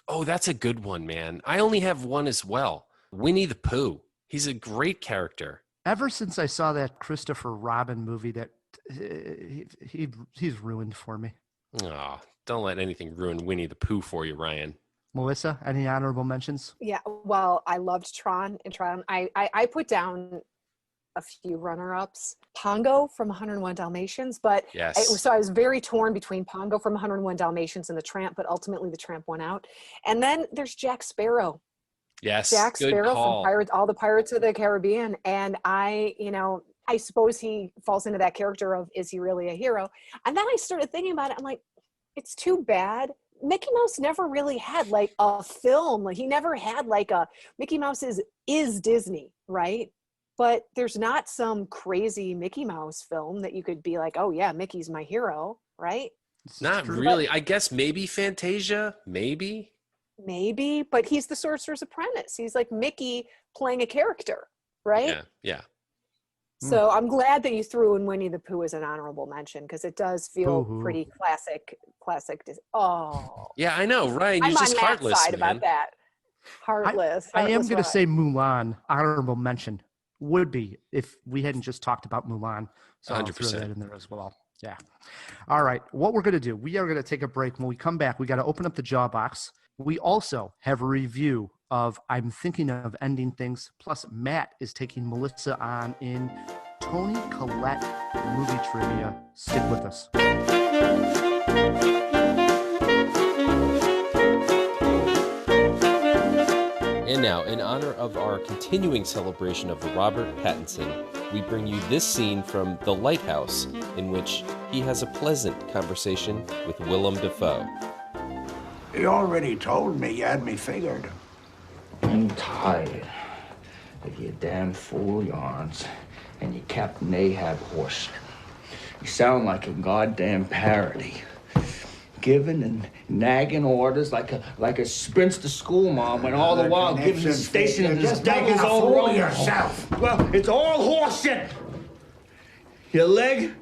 Oh, that's a good one, man. I only have one as well. Winnie the Pooh. He's a great character. Ever since I saw that Christopher Robin movie, that he's ruined for me. Oh, don't let anything ruin Winnie the Pooh for you, Ryan. Melissa, any honorable mentions? Yeah, well, I loved Tron, and Tron. I put down a few runner-ups. Pongo from 101 Dalmatians, but yes. So I was very torn between Pongo from 101 Dalmatians and the Tramp, but ultimately the Tramp won out. And then there's Jack Sparrow. Yes, Jack good Sparrow call. from all the Pirates of the Caribbean, and I suppose he falls into that character of, is he really a hero? And then I started thinking about it. I'm like, it's too bad. Mickey Mouse never really had like a film. Like he never had like a Mickey Mouse is Disney, right? But there's not some crazy Mickey Mouse film that you could be like, oh yeah, Mickey's my hero, right? Not really. I guess maybe Fantasia, maybe, but he's the Sorcerer's Apprentice. He's like Mickey playing a character, right? Yeah. So I'm glad that you threw in Winnie the Pooh as an honorable mention, because it does feel pretty classic. Oh, yeah, I know, Ryan. You're I'm just on Matt's heartless, side man. about that. Heartless. I am going to Ryan. say Mulan, honorable mention. Would be if we hadn't just talked about Mulan. So 100%. I'll throw that in there as well. Yeah. All right. What we're going to do, we are going to take a break. When we come back, we got to open up the jaw box. We also have a review of I'm Thinking of Ending Things. Plus, Matt is taking Melissa on in Toni Collette movie trivia. Stick with us. And now, in honor of our continuing celebration of Robert Pattinson, we bring you this scene from The Lighthouse, in which he has a pleasant conversation with Willem Dafoe. You already told me you had me figured. I'm tired of your damn fool yarns and your Captain Ahab horse. You sound like a goddamn parody. Giving and nagging orders like a sprinster school mom when all the while giving the station in this devil's own role yourself. Well, it's all horseshit. Your leg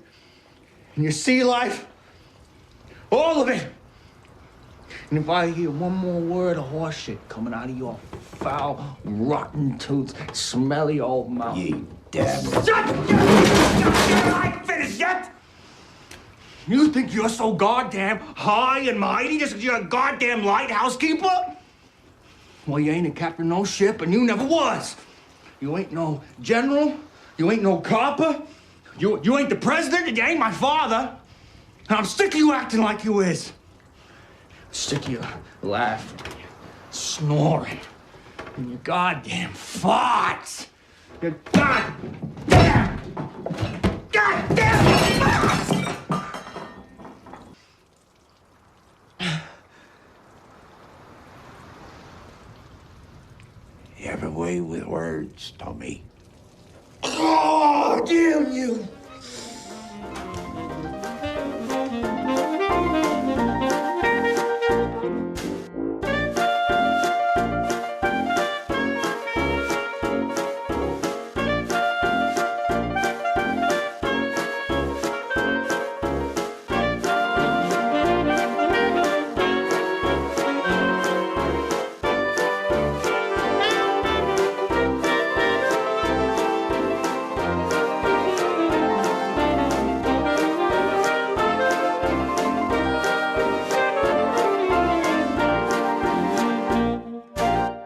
and your sea life, all of it. And if I hear one more word of horseshit coming out of your foul, rotten tooth, smelly old mouth. You damn it. Shut up! I ain't finished yet! You think you're so goddamn high and mighty just because you're a goddamn lighthouse keeper? Well, you ain't a captain no ship, and you never was. You ain't no general. You ain't no copper. You ain't the president, and you ain't my father. And I'm sick of you acting like you is. Sick of you laughing, snoring, and your goddamn farts. Your goddamn farts! You have a way with words, Tommy. Oh, damn you!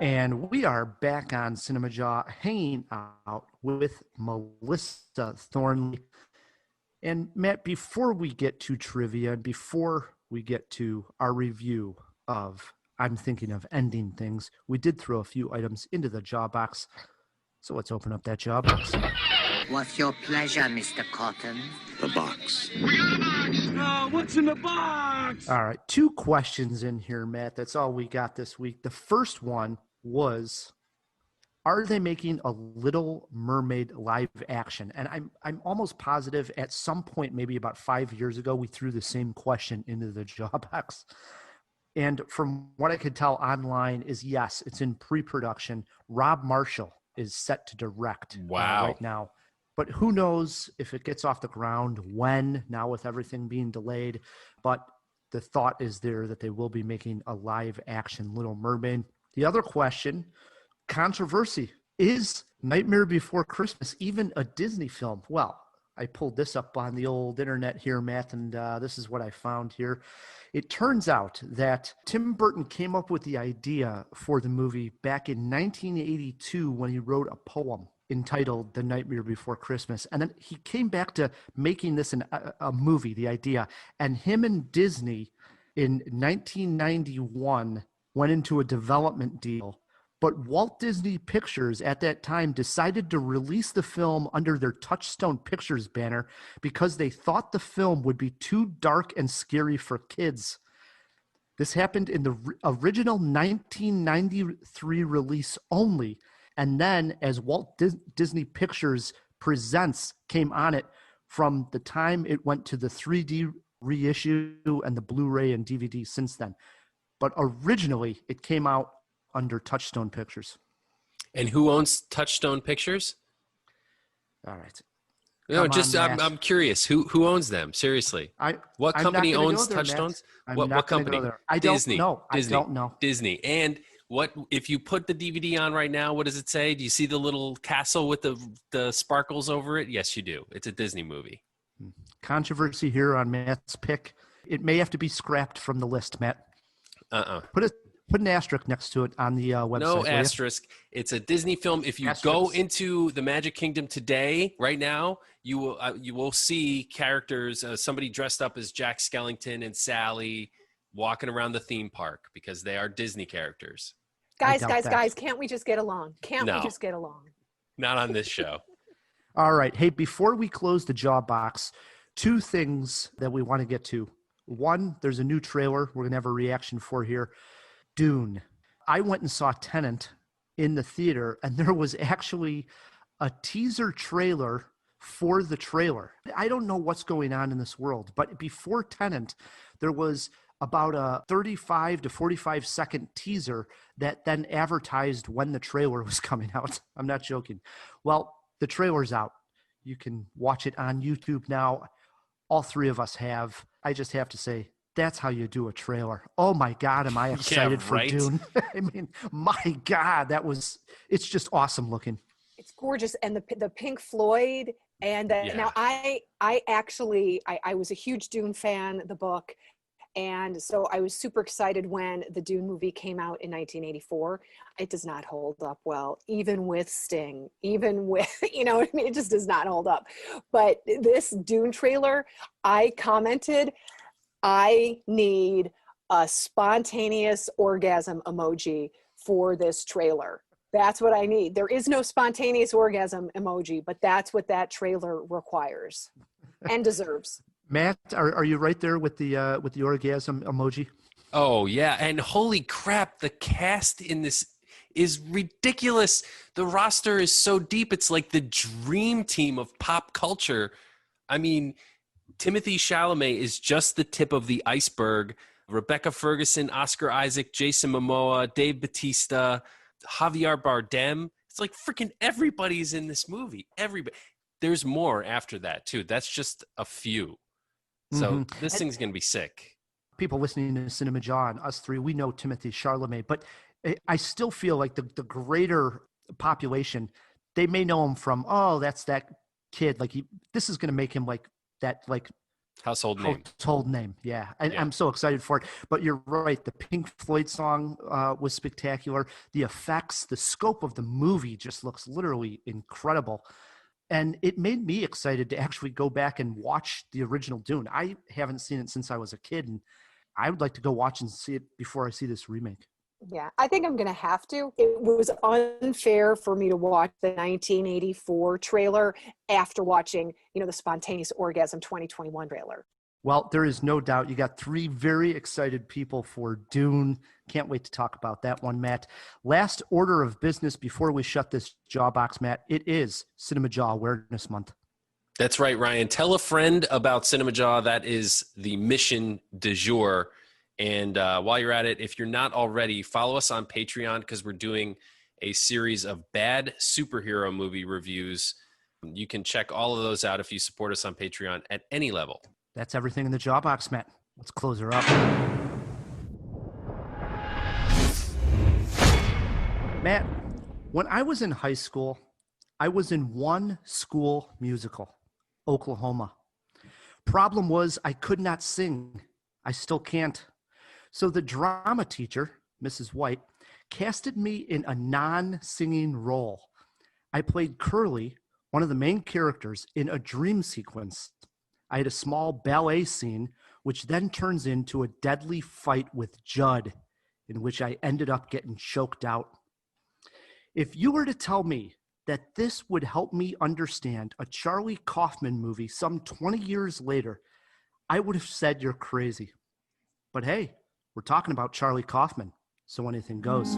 And we are back on Cinemajaw, hanging out with Melissa Thornley. And Matt, before we get to trivia, before we get to our review of I'm Thinking of Ending Things, we did throw a few items into the jaw box. So let's open up that jaw box. What's your pleasure, Mr. Cotton? The box. We got a box! Oh, what's in the box? All right, 2 questions in here, Matt. That's all we got this week. The first one was, are they making a Little Mermaid live action? And I'm almost positive at some point, maybe about 5 years ago, we threw the same question into the jaw box. And from what I could tell online is yes, it's in pre-production. Rob Marshall is set to direct right now. But who knows if it gets off the ground, when, now with everything being delayed. But the thought is there that they will be making a live action Little Mermaid. The other question, controversy. Is Nightmare Before Christmas even a Disney film? Well, I pulled this up on the old internet here, Matt, and this is what I found here. It turns out that Tim Burton came up with the idea for the movie back in 1982 when he wrote a poem entitled The Nightmare Before Christmas. And then he came back to making this a movie, the idea. And him and Disney in 1991 went into a development deal. But Walt Disney Pictures at that time decided to release the film under their Touchstone Pictures banner because they thought the film would be too dark and scary for kids. This happened in the original 1993 release only. And then as Walt Disney Pictures Presents came on it, from the time it went to the 3D reissue and the Blu-ray and DVD since then. But originally it came out under Touchstone Pictures. And who owns Touchstone Pictures? All right. No, just I'm curious. Who owns them? Seriously. What company owns Touchstones? What company? I Disney. don't know. Disney. I don't know. Disney. And what if you put the DVD on right now? What does it say? Do you see the little castle with the sparkles over it? Yes, you do. It's a Disney movie. Controversy here on Matt's pick. It may have to be scrapped from the list, Matt. Put an asterisk next to it on the website. No asterisk. It's a Disney film. If you go into the Magic Kingdom today, right now, you will see characters, somebody dressed up as Jack Skellington and Sally walking around the theme park because they are Disney characters. Guys, can't we just get along? Can't we just get along? Not on this show. All right. Hey, before we close the jaw box, two things that we want to get to. One, there's a new trailer we're going to have a reaction for here. Dune. I went and saw Tenet in the theater, and there was actually a teaser trailer for the trailer. I don't know what's going on in this world, but before Tenet, there was about a 35 to 45 second teaser that then advertised when the trailer was coming out. I'm not joking. Well, the trailer's out. You can watch it on YouTube now. All three of us have. I just have to say, that's how you do a trailer. Oh my God, am I excited for Dune? I mean, my God, it's just awesome looking. It's gorgeous. And the Pink Floyd. And now I was a huge Dune fan, the book. And so I was super excited when the Dune movie came out in 1984. It does not hold up well, even with Sting, even with, it just does not hold up. But this Dune trailer, I commented, I need a spontaneous orgasm emoji for this trailer. That's what I need. There is no spontaneous orgasm emoji, but that's what that trailer requires and deserves. Matt, are you right there with the orgasm emoji? Oh yeah, and holy crap, the cast in this is ridiculous. The roster is so deep; it's like the dream team of pop culture. I mean, Timothée Chalamet is just the tip of the iceberg. Rebecca Ferguson, Oscar Isaac, Jason Momoa, Dave Bautista, Javier Bardem. It's like freaking everybody's in this movie. Everybody. There's more after that too. That's just a few. So this thing's going to be sick. People listening to Cinemajaw and us three, we know Timothée Chalamet, but I still feel like the greater population, they may know him from, that's that kid. Like this is going to make him like that, like household name. Yeah. And I'm so excited for it. But you're right. The Pink Floyd song was spectacular. The effects, the scope of the movie just looks literally incredible. And it made me excited to actually go back and watch the original Dune. I haven't seen it since I was a kid, and I would like to go watch and see it before I see this remake. Yeah, I think I'm going to have to. It was unfair for me to watch the 1984 trailer after watching, the Spontaneous Orgasm 2021 trailer. Well, there is no doubt you got three very excited people for Dune. Can't wait to talk about that one, Matt. Last order of business before we shut this jaw box, Matt. It is Cinemajaw Awareness Month. That's right, Ryan. Tell a friend about Cinemajaw. That is the mission du jour. And while you're at it, if you're not already, follow us on Patreon because we're doing a series of bad superhero movie reviews. You can check all of those out if you support us on Patreon at any level. That's everything in the jaw box, Matt. Let's close her up. Matt, when I was in high school, I was in one school musical, Oklahoma. Problem was I could not sing. I still can't. So the drama teacher, Mrs. White, casted me in a non-singing role. I played Curly, one of the main characters, in a dream sequence. I had a small ballet scene, which then turns into a deadly fight with Judd, in which I ended up getting choked out. If you were to tell me that this would help me understand a Charlie Kaufman movie some 20 years later, I would have said you're crazy. But hey, we're talking about Charlie Kaufman, so anything goes.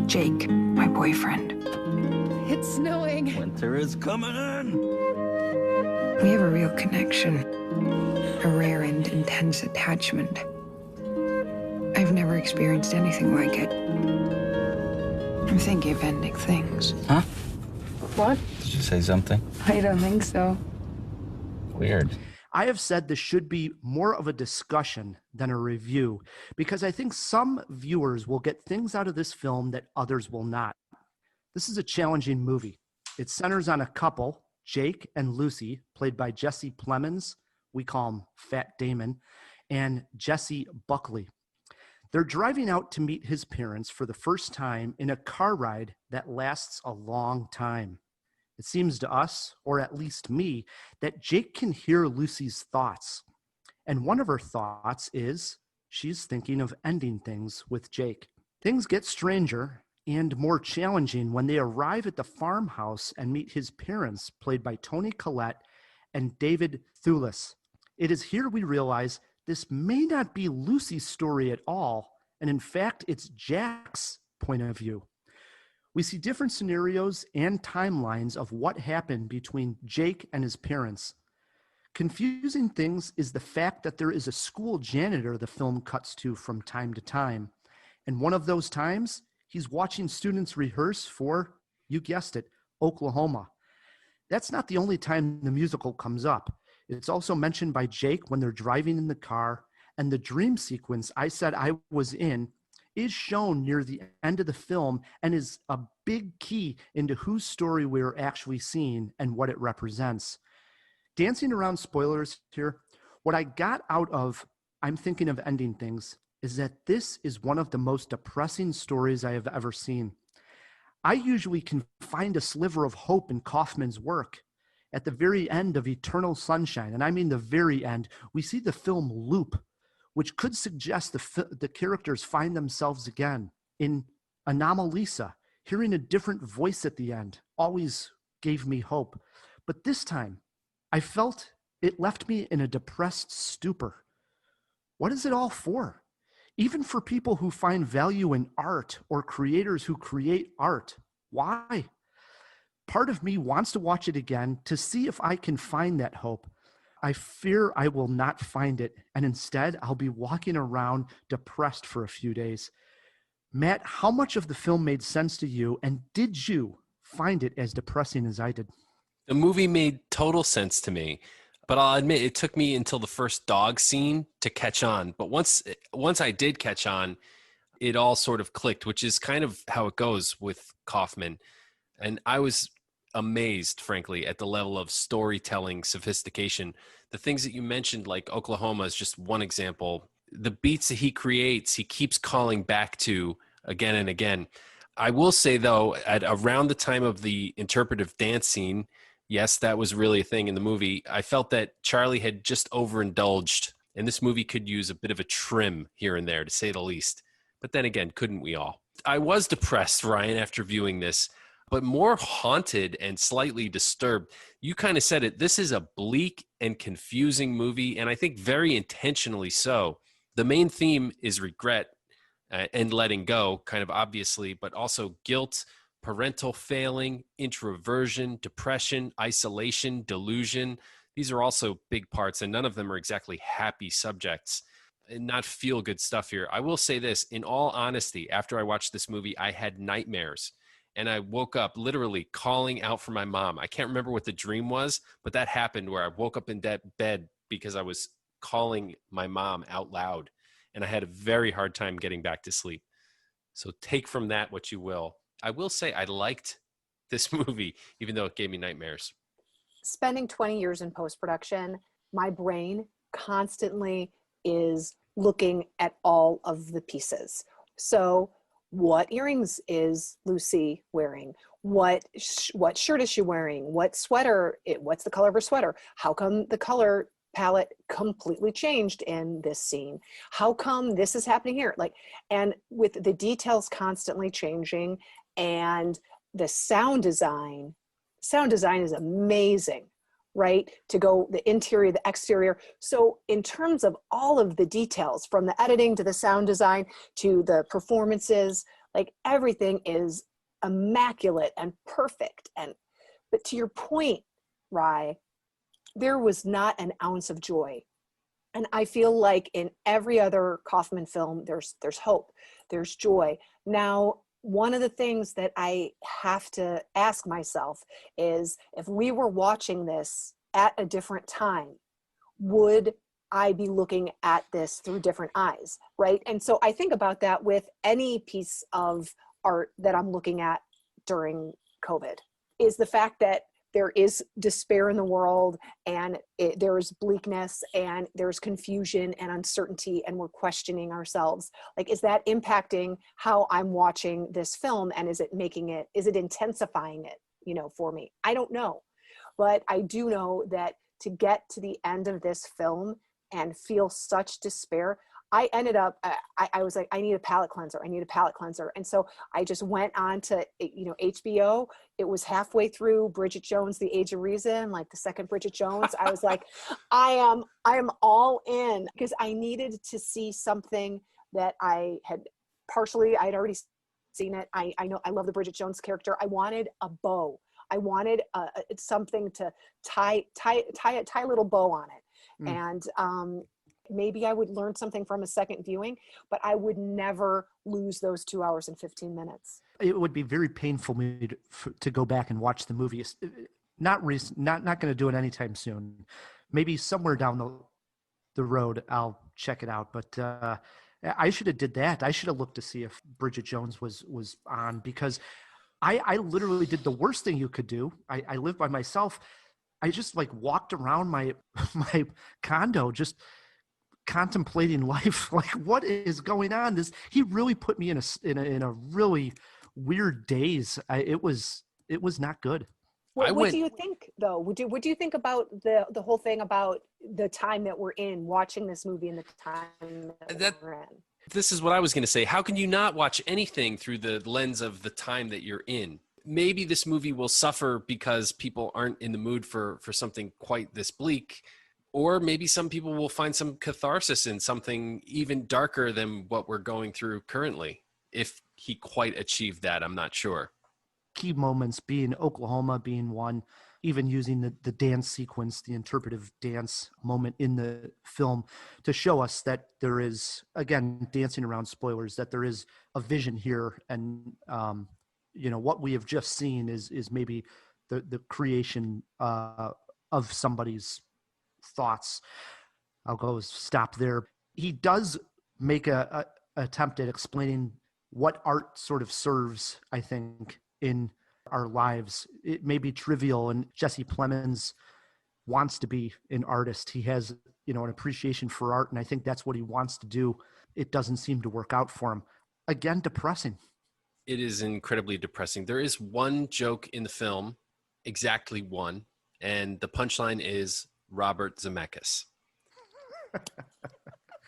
Jake, my boyfriend. It's snowing. Winter is coming in. We have a real connection, a rare and intense attachment. I've never experienced anything like it. I'm thinking of ending things. Huh? What? Did you say something? I don't think so. Weird. I have said this should be more of a discussion than a review because I think some viewers will get things out of this film that others will not. This is a challenging movie. It centers on a couple, Jake and Lucy, played by Jesse Plemons, we call him Fat Damon, and Jesse Buckley. They're driving out to meet his parents for the first time in a car ride that lasts a long time. It seems to us, or at least me, that Jake can hear Lucy's thoughts. And one of her thoughts is she's thinking of ending things with Jake. Things get stranger and more challenging when they arrive at the farmhouse and meet his parents, played by Toni Collette and David Thewlis. It is here we realize this may not be Lucy's story at all, and in fact, it's Jack's point of view. We see different scenarios and timelines of what happened between Jake and his parents. Confusing things is the fact that there is a school janitor the film cuts to from time to time. And one of those times, he's watching students rehearse for, you guessed it, Oklahoma. That's not the only time the musical comes up. It's also mentioned by Jake when they're driving in the car, and the dream sequence I said I was in is shown near the end of the film and is a big key into whose story we're actually seeing and what it represents. Dancing around spoilers here, what I got out of I'm thinking of ending things is that this is one of the most depressing stories I have ever seen. I usually can find a sliver of hope in Kaufman's work. At the very end of Eternal Sunshine, and I mean the very end, we see the film loop, which could suggest the characters find themselves again. In Anomalisa, hearing a different voice at the end always gave me hope. But this time, I felt it left me in a depressed stupor. What is it all for? Even for people who find value in art or creators who create art, why? Part of me wants to watch it again to see if I can find that hope. I fear I will not find it, and instead I'll be walking around depressed for a few days. Matt, how much of the film made sense to you, and did you find it as depressing as I did? The movie made total sense to me, but I'll admit it took me until the first dog scene to catch on. But once I did catch on, it all sort of clicked, which is kind of how it goes with Kaufman. And I was amazed, frankly, at the level of storytelling sophistication. The things that you mentioned, like Oklahoma, is just one example. The beats that he creates, he keeps calling back to again and again. I will say, though, at around the time of the interpretive dance scene, yes, that was really a thing in the movie, I felt that Charlie had just overindulged, and this movie could use a bit of a trim here and there, to say the least. But then again, couldn't we all? I was depressed, Ryan, after viewing this, but more haunted and slightly disturbed. You kind of said it. This is a bleak and confusing movie, and I think very intentionally so. The main theme is regret and letting go, kind of obviously, but also guilt, parental failing, introversion, depression, isolation, delusion. These are also big parts, and none of them are exactly happy subjects and not feel-good stuff here. I will say this, in all honesty, after I watched this movie, I had nightmares. And I woke up literally calling out for my mom. I can't remember what the dream was, but that happened where I woke up in bed because I was calling my mom out loud. And I had a very hard time getting back to sleep. So take from that what you will. I will say I liked this movie, even though it gave me nightmares. Spending 20 years in post-production, my brain constantly is looking at all of the pieces. So what earrings is Lucy wearing? What shirt is she wearing? What sweater? What's the color of her sweater? How come the color palette completely changed in this scene? How come this is happening here? And with the details constantly changing, and the sound design is amazing, right? To go the interior, the exterior. So in terms of all of the details, from the editing to the sound design to the performances, everything is immaculate and perfect. But to your point, Rye, there was not an ounce of joy. And I feel like in every other Kaufman film, there's hope, there's joy. Now, one of the things that I have to ask myself is, if we were watching this at a different time, would I be looking at this through different eyes, right? And so I think about that with any piece of art that I'm looking at during COVID, is the fact that there is despair in the world, and there's bleakness, and there's confusion and uncertainty, and we're questioning ourselves. Like, is that impacting how I'm watching this film? And is it intensifying it, for me? I don't know. But I do know that to get to the end of this film and feel such despair, I ended up, I was like, I need a palate cleanser. And so I just went on to, HBO. It was halfway through Bridget Jones, The Age of Reason, like the second Bridget Jones. I was like, I am all in, because I needed to see something that I'd already seen it. I know, I love the Bridget Jones character. I wanted a bow. I wanted something to tie a little bow on it. And maybe I would learn something from a second viewing, but I would never lose those 2 hours and 15 minutes. It would be very painful for me to go back and watch the movie. Not going to do it anytime soon. Maybe somewhere down the road I'll check it out. But I should have did that. I should have looked to see if Bridget Jones was on, because I literally did the worst thing you could do. I live by myself. I just walked around my condo, just contemplating life. Like, what is going on? He really put me in a really weird daze. It was not good. What do you think, though? What do you think about the whole thing about the time that we're in, watching this movie and the time that we're in? This is what I was going to say. How can you not watch anything through the lens of the time that you're in? Maybe this movie will suffer because people aren't in the mood for something quite this bleak. Or maybe some people will find some catharsis in something even darker than what we're going through currently. If he quite achieved that, I'm not sure. Key moments being Oklahoma being one, even using the dance sequence, the interpretive dance moment in the film to show us that there is, again, dancing around spoilers, that there is a vision here. And, what we have just seen is maybe the creation of somebody's thoughts. I'll go stop there. He does make a attempt at explaining what art sort of serves, I think, in our lives. It may be trivial, and Jesse Plemons wants to be an artist. He has, an appreciation for art, and I think that's what he wants to do. It doesn't seem to work out for him. Again, depressing. It is incredibly depressing. There is one joke in the film, exactly one, and the punchline is Robert Zemeckis.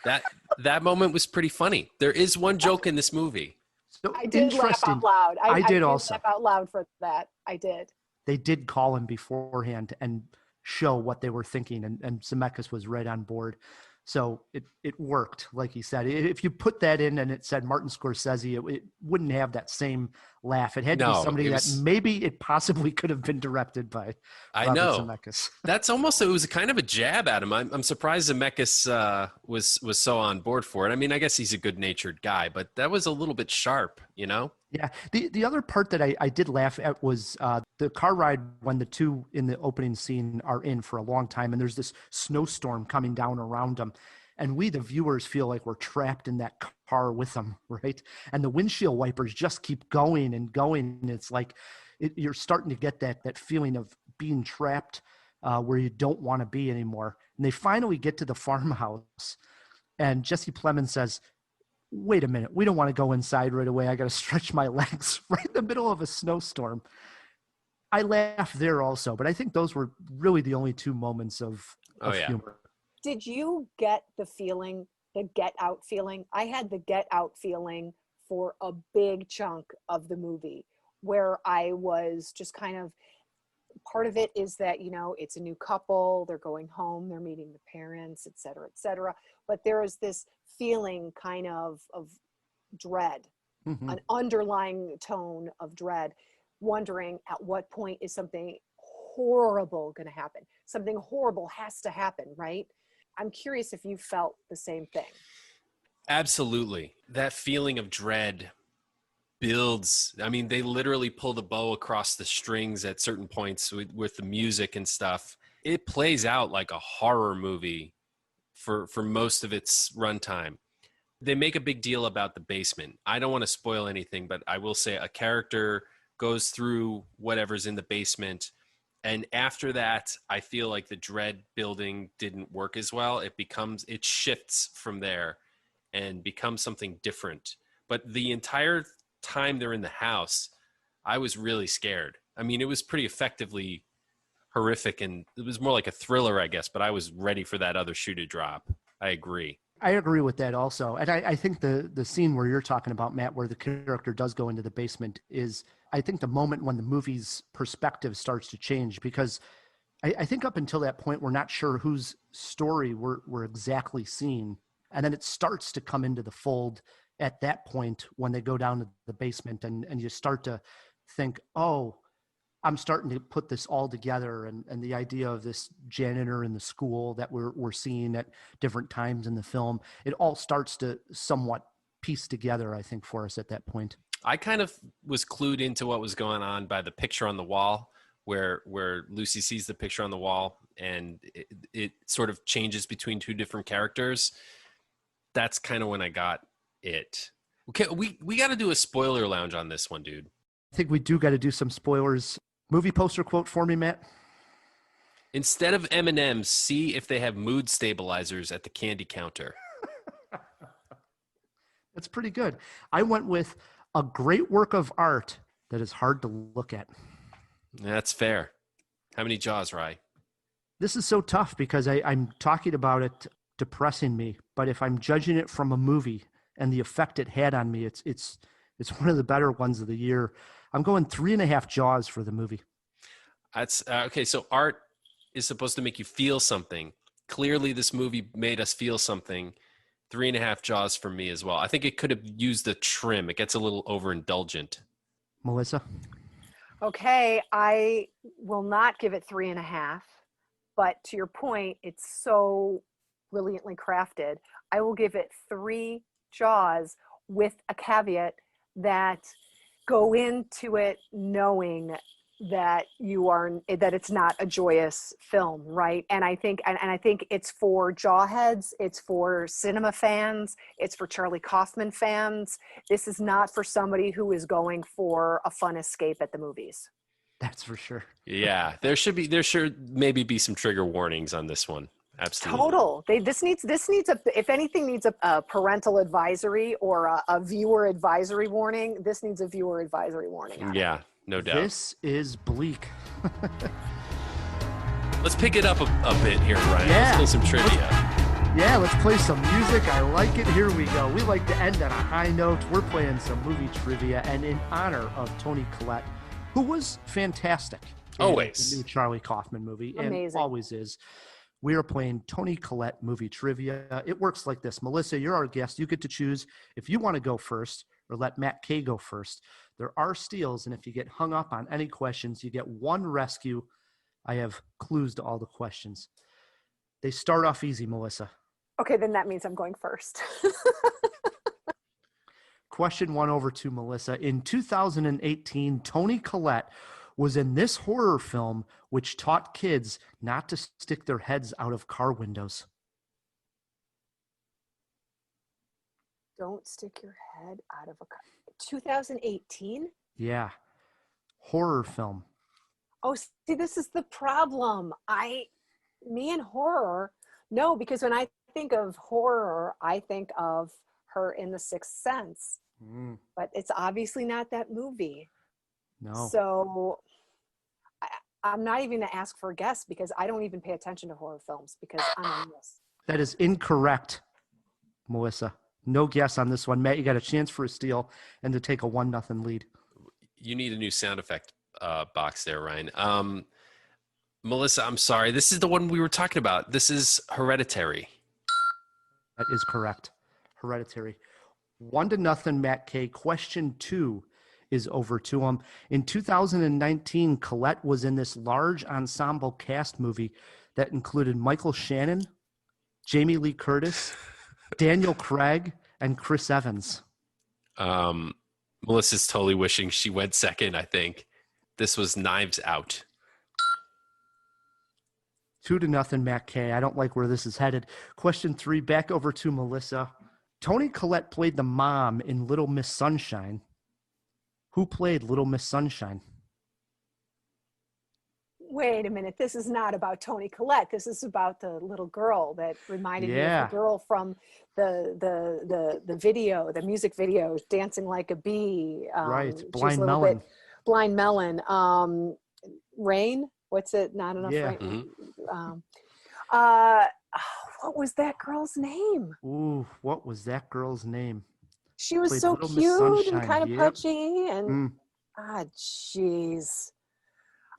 That moment was pretty funny. There is one joke in this movie. So I did laugh out loud. I did also laugh out loud for that. I did. They did call him beforehand and show what they were thinking, and Zemeckis was right on board. So it worked, like he said. If you put that in and it said Martin Scorsese, it wouldn't have that same laugh. It had to be somebody that maybe it possibly could have been directed by Robert Zemeckis. It was kind of a jab at him. I'm surprised Zemeckis was so on board for it. I mean, I guess he's a good-natured guy, but that was a little bit sharp, Yeah. The other part that I did laugh at was the car ride when the two in the opening scene are in for a long time, and there's this snowstorm coming down around them. And we, the viewers, feel like we're trapped in that car with them, right? And the windshield wipers just keep going and going. And it's like you're starting to get that feeling of being trapped where you don't want to be anymore. And they finally get to the farmhouse, and Jesse Plemons says, wait a minute, we don't want to go inside right away. I got to stretch my legs right in the middle of a snowstorm. I laughed there also, but I think those were really the only two moments of humor. Did you get the feeling, the Get Out feeling? I had the Get Out feeling for a big chunk of the movie, where I was just kind of, part of it is that, it's a new couple, they're going home, they're meeting the parents, et cetera, but there is this feeling kind of dread, an underlying tone of dread, wondering at what point is something horrible going to happen. Something horrible has to happen, right? I'm curious if you felt the same thing. Absolutely. That feeling of dread builds. I mean, they literally pull the bow across the strings at certain points with the music and stuff. It plays out like a horror movie for most of its runtime. They make a big deal about the basement. I don't want to spoil anything, but I will say a character goes through whatever's in the basement, And after that, I feel like the dread building didn't work as well. It shifts from there and becomes something different. But the entire time they're in the house, I was really scared. I mean, it was pretty effectively horrific, and it was more like a thriller, I guess, but I was ready for that other shoe to drop. I agree. I agree with that also. And I think the scene where you're talking about, Matt, where the character does go into the basement is, I think, the moment when the movie's perspective starts to change, because I think up until that point, we're not sure whose story we're exactly seeing. And then it starts to come into the fold at that point when they go down to the basement and you start to think, oh, I'm starting to put this all together, and the idea of this janitor in the school that we're seeing at different times in the film, it all starts to somewhat piece together, I think, for us at that point. I kind of was clued into what was going on by the picture on the wall, where Lucy sees the picture on the wall, and it sort of changes between two different characters. That's kind of when I got it. Okay, we got to do a spoiler lounge on this one, dude. I think we do got to do some spoilers. Movie poster quote for me, Matt. Instead of M&Ms, see if they have mood stabilizers at the candy counter. That's pretty good. I went with a great work of art that is hard to look at. That's fair. How many jaws, Rye? This is so tough because I'm talking about it depressing me, but if I'm judging it from a movie and the effect it had on me, it's one of the better ones of the year. I'm going 3.5 jaws for the movie. That's okay. So art is supposed to make you feel something. Clearly, this movie made us feel something. 3.5 jaws for me as well. I think it could have used the trim. It gets a little overindulgent. Melissa? Okay, I will not give it 3.5, but to your point, it's so brilliantly crafted. I will give it 3 jaws with a caveat that go into it knowing that that it's not a joyous film, right? And I think it's for jawheads, it's for cinema fans, it's for Charlie Kaufman fans. This is not for somebody who is going for a fun escape at the movies. That's for sure. Yeah, there should maybe be some trigger warnings on this one. Absolutely. Total. This needs if anything needs a parental advisory or a viewer advisory warning. This needs a viewer advisory warning. Yeah, no doubt. This is bleak. Let's pick it up a bit here, Ryan. Yeah. Let's play some trivia. Yeah, let's play some music. I like it. Here we go. We like to end on a high note. We're playing some movie trivia, and in honor of Toni Collette, who was fantastic. Always. In the new Charlie Kaufman movie. Amazing. And always is. We are playing Toni Collette movie trivia. It works like this. Melissa, you're our guest. You get to choose if you want to go first or let Matt K go first. There are steals, and if you get hung up on any questions, you get 1 rescue. I have clues to all the questions. They start off easy, Melissa. Okay, then that means I'm going first. Question 1 over to Melissa. In 2018, Toni Collette was in this horror film which taught kids not to stick their heads out of car windows. Don't stick your head out of a car. 2018? Yeah. Horror film. Oh, see, this is the problem. Me and horror, no, because when I think of horror, I think of her in The Sixth Sense. But it's obviously not that movie. No. So I'm not even going to ask for a guess because I don't even pay attention to horror films because I'm in this. That is incorrect, Melissa. No guess on this one. Matt, you got a chance for a steal and to take a 1-0 lead. You need a new sound effect box there, Ryan. Melissa, I'm sorry. This is the one we were talking about. This is Hereditary. That is correct. Hereditary. 1-0, Matt K. Question 2 is over to him. In 2019, Collette was in this large ensemble cast movie that included Michael Shannon, Jamie Lee Curtis, Daniel Craig, and Chris Evans. Melissa's totally wishing she went second, I think. This was Knives Out. 2-0, Matt K. I don't like where this is headed. Question 3, back over to Melissa. Toni Collette played the mom in Little Miss Sunshine. Who played Little Miss Sunshine? Wait a minute. This is not about Toni Collette. This is about the little girl that reminded me of the girl from the video, the music video, Dancing Like a Bee. Right. Blind Melon. Blind Melon. Rain. What's it? Not enough rain. What was that girl's name? Ooh, what was that girl's name? She was so cute and kind of pudgy and jeez.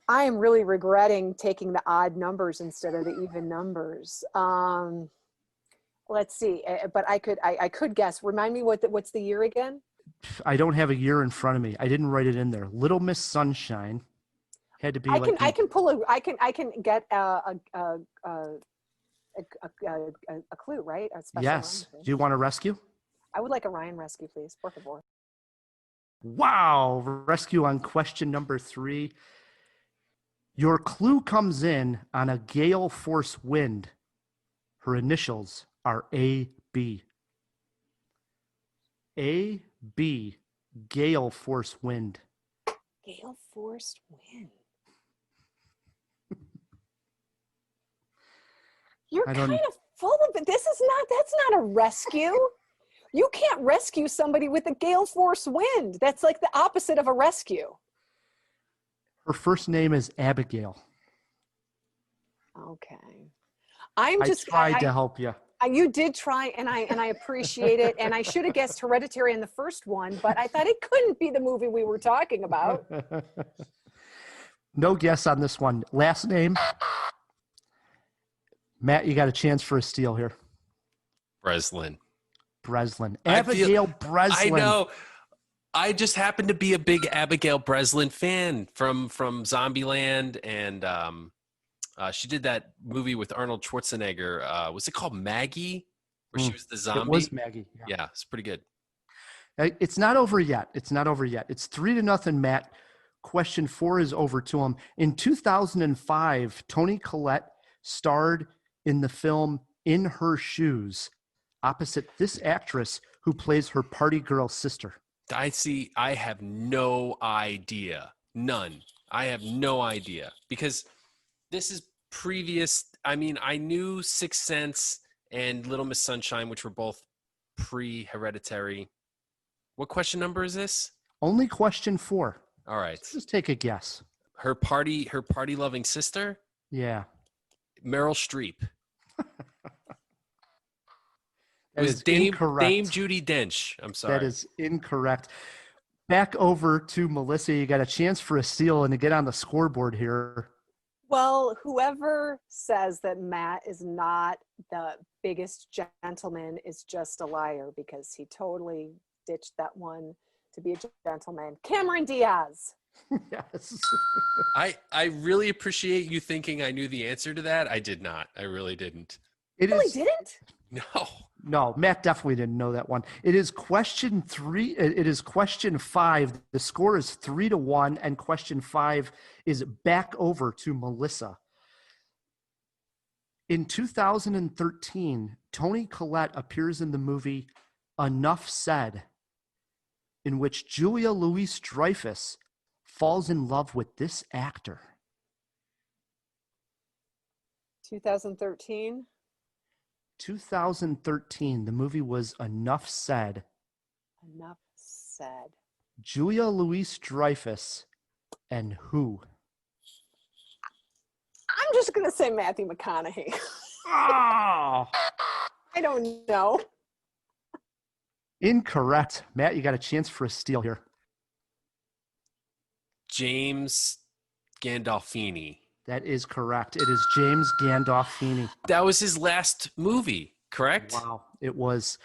I am really regretting taking the odd numbers instead of the even numbers. Let's see, but I could guess. Remind me what's the year again? I don't have a year in front of me. I didn't write it in there. Little Miss Sunshine had to be. I can get a clue, right? A special yes. Do you want a rescue? I would like a Ryan rescue, please. Por favor. Wow. Rescue on question number 3. Your clue comes in on a gale force wind. Her initials are AB. AB, gale force wind. Gale force wind. You're kind of full of it. That's not a rescue. You can't rescue somebody with a gale force wind. That's like the opposite of a rescue. Her first name is Abigail. Okay. I tried to help you. You did try, and I appreciate it. And I should have guessed Hereditary in the first one, but I thought it couldn't be the movie we were talking about. No guess on this one. Last name? Matt, you got a chance for a steal here. Breslin. Abigail Breslin. I know. I just happen to be a big Abigail Breslin fan from Zombieland, and she did that movie with Arnold Schwarzenegger. Was it called Maggie? Where she was the zombie? It was Maggie. Yeah, it's pretty good. It's not over yet. It's 3-0, Matt. Question 4 is over to him. In 2005, Toni Collette starred in the film In Her Shoes, opposite this actress who plays her party girl sister. I have no idea. None. I have no idea. Because this is previous. I mean, I knew Sixth Sense and Little Miss Sunshine, which were both pre-Hereditary. What question number is this? Only question 4. All right. Just take a guess. Her party-loving sister? Yeah. Meryl Streep. That is incorrect. Dame Judi Dench. I'm sorry. That is incorrect. Back over to Melissa. You got a chance for a steal and to get on the scoreboard here. Well, whoever says that Matt is not the biggest gentleman is just a liar, because he totally ditched that one to be a gentleman. Cameron Diaz. Yes. I really appreciate you thinking I knew the answer to that. I did not. I really didn't. Didn't? No, Matt definitely didn't know that one. It is question 3. It is question 5. The score is 3-1, and question 5 is back over to Melissa. In 2013, Toni Collette appears in the movie Enough Said, in which Julia Louis-Dreyfus falls in love with this actor. 2013. 2013. The movie was Enough Said. Enough Said. Julia Louis-Dreyfus and who? I'm just going to say Matthew McConaughey. Oh! I don't know. Incorrect. Matt, you got a chance for a steal here. James Gandolfini. That is correct. It is James Gandolfini. That was his last movie, correct? Wow. It was.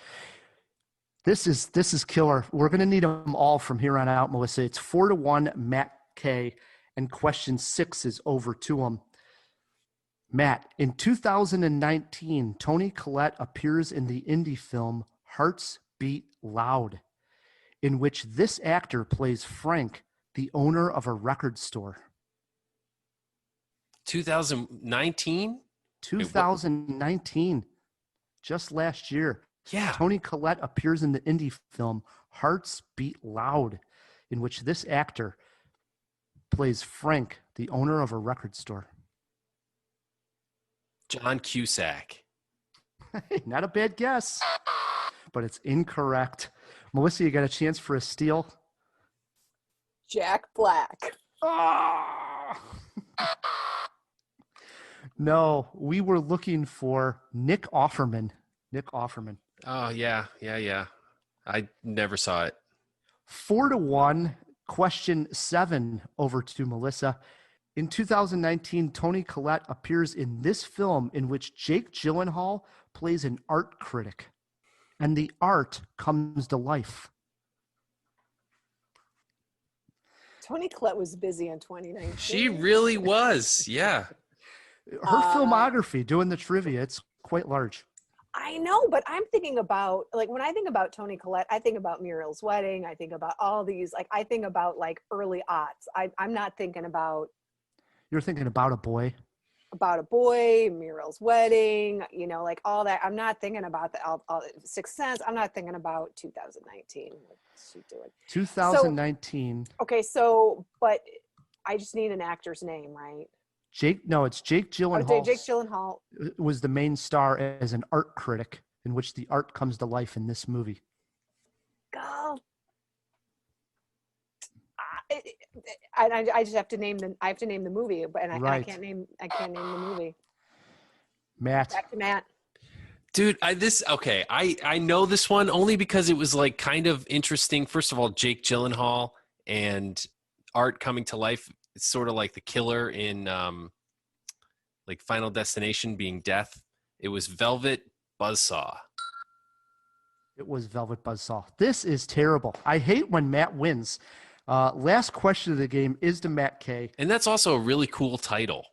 This is killer. We're going to need them all from here on out, Melissa. It's 4-1, Matt K. And question 6 is over to him. Matt, in 2019, Toni Collette appears in the indie film Hearts Beat Loud, in which this actor plays Frank, the owner of a record store. 2019? 2019. Just last year. Yeah. Toni Collette appears in the indie film Hearts Beat Loud, in which this actor plays Frank, The owner of a record store. John Cusack. Not a bad guess, but it's incorrect. Melissa, you got a chance for a steal? Jack Black. Oh! No, we were looking for Nick Offerman. Nick Offerman. Oh, yeah. I never saw it. 4-1. Question 7 over to Melissa. In 2019, Toni Collette appears in this film in which Jake Gyllenhaal plays an art critic, and the art comes to life. Toni Collette was busy in 2019. She really was, yeah. Her filmography, doing the trivia, it's quite large. I know, but I'm thinking about, like, when I think about Toni Collette, I think about Muriel's Wedding. I think about all these, like, I think about, like, early aughts. I'm not thinking about... You're thinking about a boy? About a boy, Muriel's Wedding, you know, like all that. I'm not thinking about the Sixth Sense. I'm not thinking about 2019. What's she doing? 2019. So, but I just need an actor's name, right? It's Jake Gyllenhaal. Oh, Jake Gyllenhaal was the main star as an art critic, in which the art comes to life in this movie. Go. I just have to name the movie, but I can't name the movie. Matt. Back to Matt. Dude, I know this one only because it was like kind of interesting. First of all, Jake Gyllenhaal and art coming to life. It's sort of like the killer in like Final Destination being death. It was Velvet Buzzsaw. It was Velvet Buzzsaw. This is terrible. I hate when Matt wins. Last question of the game is to Matt K. And that's also a really cool title.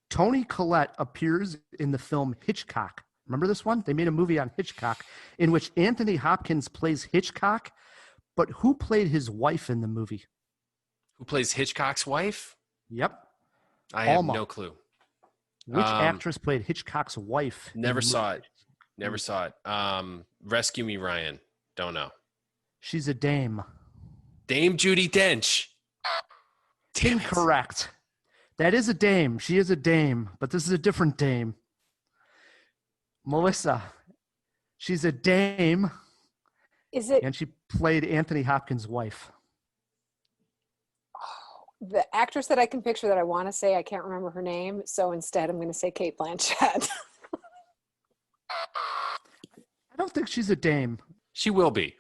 Toni Collette appears in the film Hitchcock. Remember this one? They made a movie on Hitchcock in which Anthony Hopkins plays Hitchcock, but who played his wife in the movie? Who plays Hitchcock's wife? Yep. I have no clue. Which actress played Hitchcock's wife? Never saw it. Never saw it. Rescue me, Ryan. Don't know. She's a dame. Dame Judi Dench. Incorrect. That is a dame. She is a dame, but this is a different dame. Melissa. She's a dame. Is it? And she played Anthony Hopkins' wife. The actress that I can picture that I want to say, I can't remember her name. So instead, I'm going to say Cate Blanchett. I don't think she's a dame. She will be.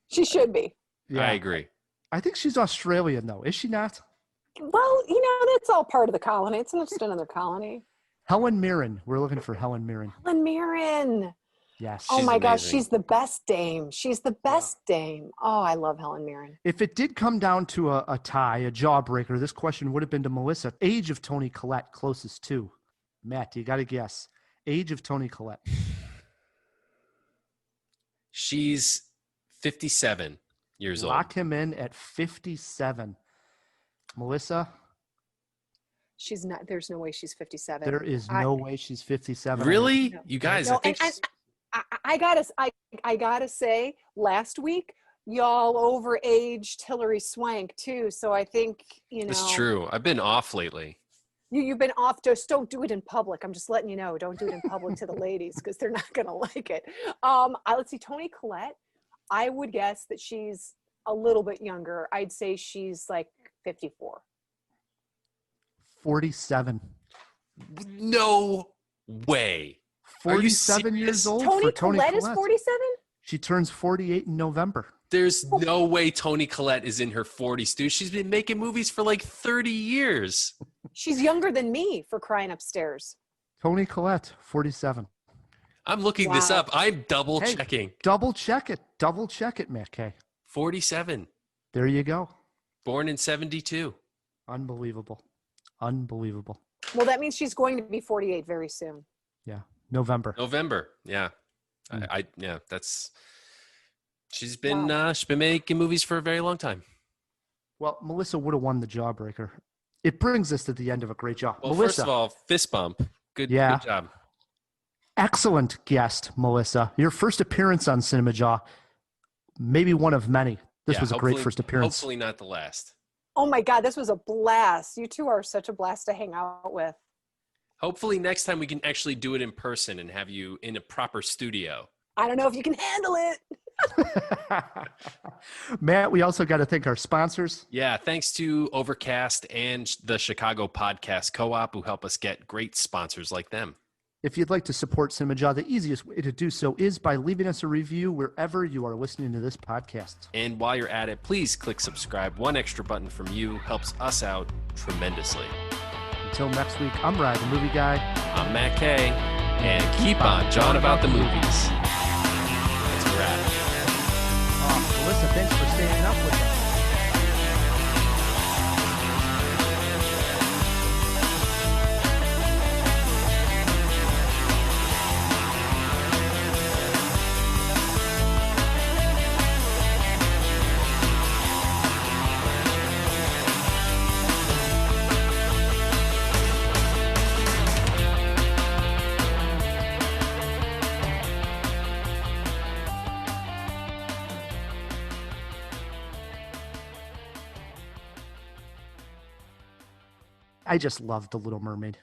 She should be. Yeah. I agree. I think she's Australian, though. Is she not? Well, you know, that's all part of the colony. It's just another colony. Helen Mirren. We're looking for Helen Mirren. Helen Mirren. Yes. Oh my gosh, she's the best dame. She's the best dame. Oh, I love Helen Mirren. If it did come down to a tie, a jawbreaker, this question would have been to Melissa. Age of Toni Collette closest to? Matt, you got to guess. Age of Toni Collette. She's 57 years old. Lock him in at 57. Melissa? She's not. There's no way she's 57. There is no way she's 57. Really? No. You guys, No, I think I gotta say, last week y'all overaged Hilary Swank too. So I think it's true. I've been off lately. You've been off. Just don't do it in public. I'm just letting you know. Don't do it in public to the ladies because they're not gonna like it. Let's see. Toni Collette. I would guess that she's a little bit younger. I'd say she's like 54. 47. No way. 47 years old. Toni for Toni Collette is 47? She turns 48 in November. There's no way Toni Collette is in her 40s, dude. She's been making movies for like 30 years. She's younger than me, for crying upstairs. Toni Collette, 47. I'm looking this up. I'm double checking. Double check it. Double check it, Matt K. 47. There you go. Born in 72. Unbelievable. Unbelievable. Well, that means she's going to be 48 very soon. Yeah. November. Yeah. She's been making movies for a very long time. Well, Melissa would have won the jawbreaker. It brings us to the end of a great job. Well, Melissa, first of all, fist bump. Good job. Excellent guest, Melissa. Your first appearance on Cinemajaw, maybe one of many. This was a great first appearance. Hopefully not the last. Oh my God, this was a blast. You two are such a blast to hang out with. Hopefully next time we can actually do it in person and have you in a proper studio. I don't know if you can handle it. Matt, we also got to thank our sponsors. Yeah, thanks to Overcast and the Chicago Podcast Co-op who help us get great sponsors like them. If you'd like to support Cinemajaw, the easiest way to do so is by leaving us a review wherever you are listening to this podcast. And while you're at it, please click subscribe. One extra button from you helps us out tremendously. Until next week, I'm Ryan, the movie guy. I'm Matt Kay. And keep on John about the movies. That's a wrap. Melissa, thanks for staying up with us. I just love The Little Mermaid.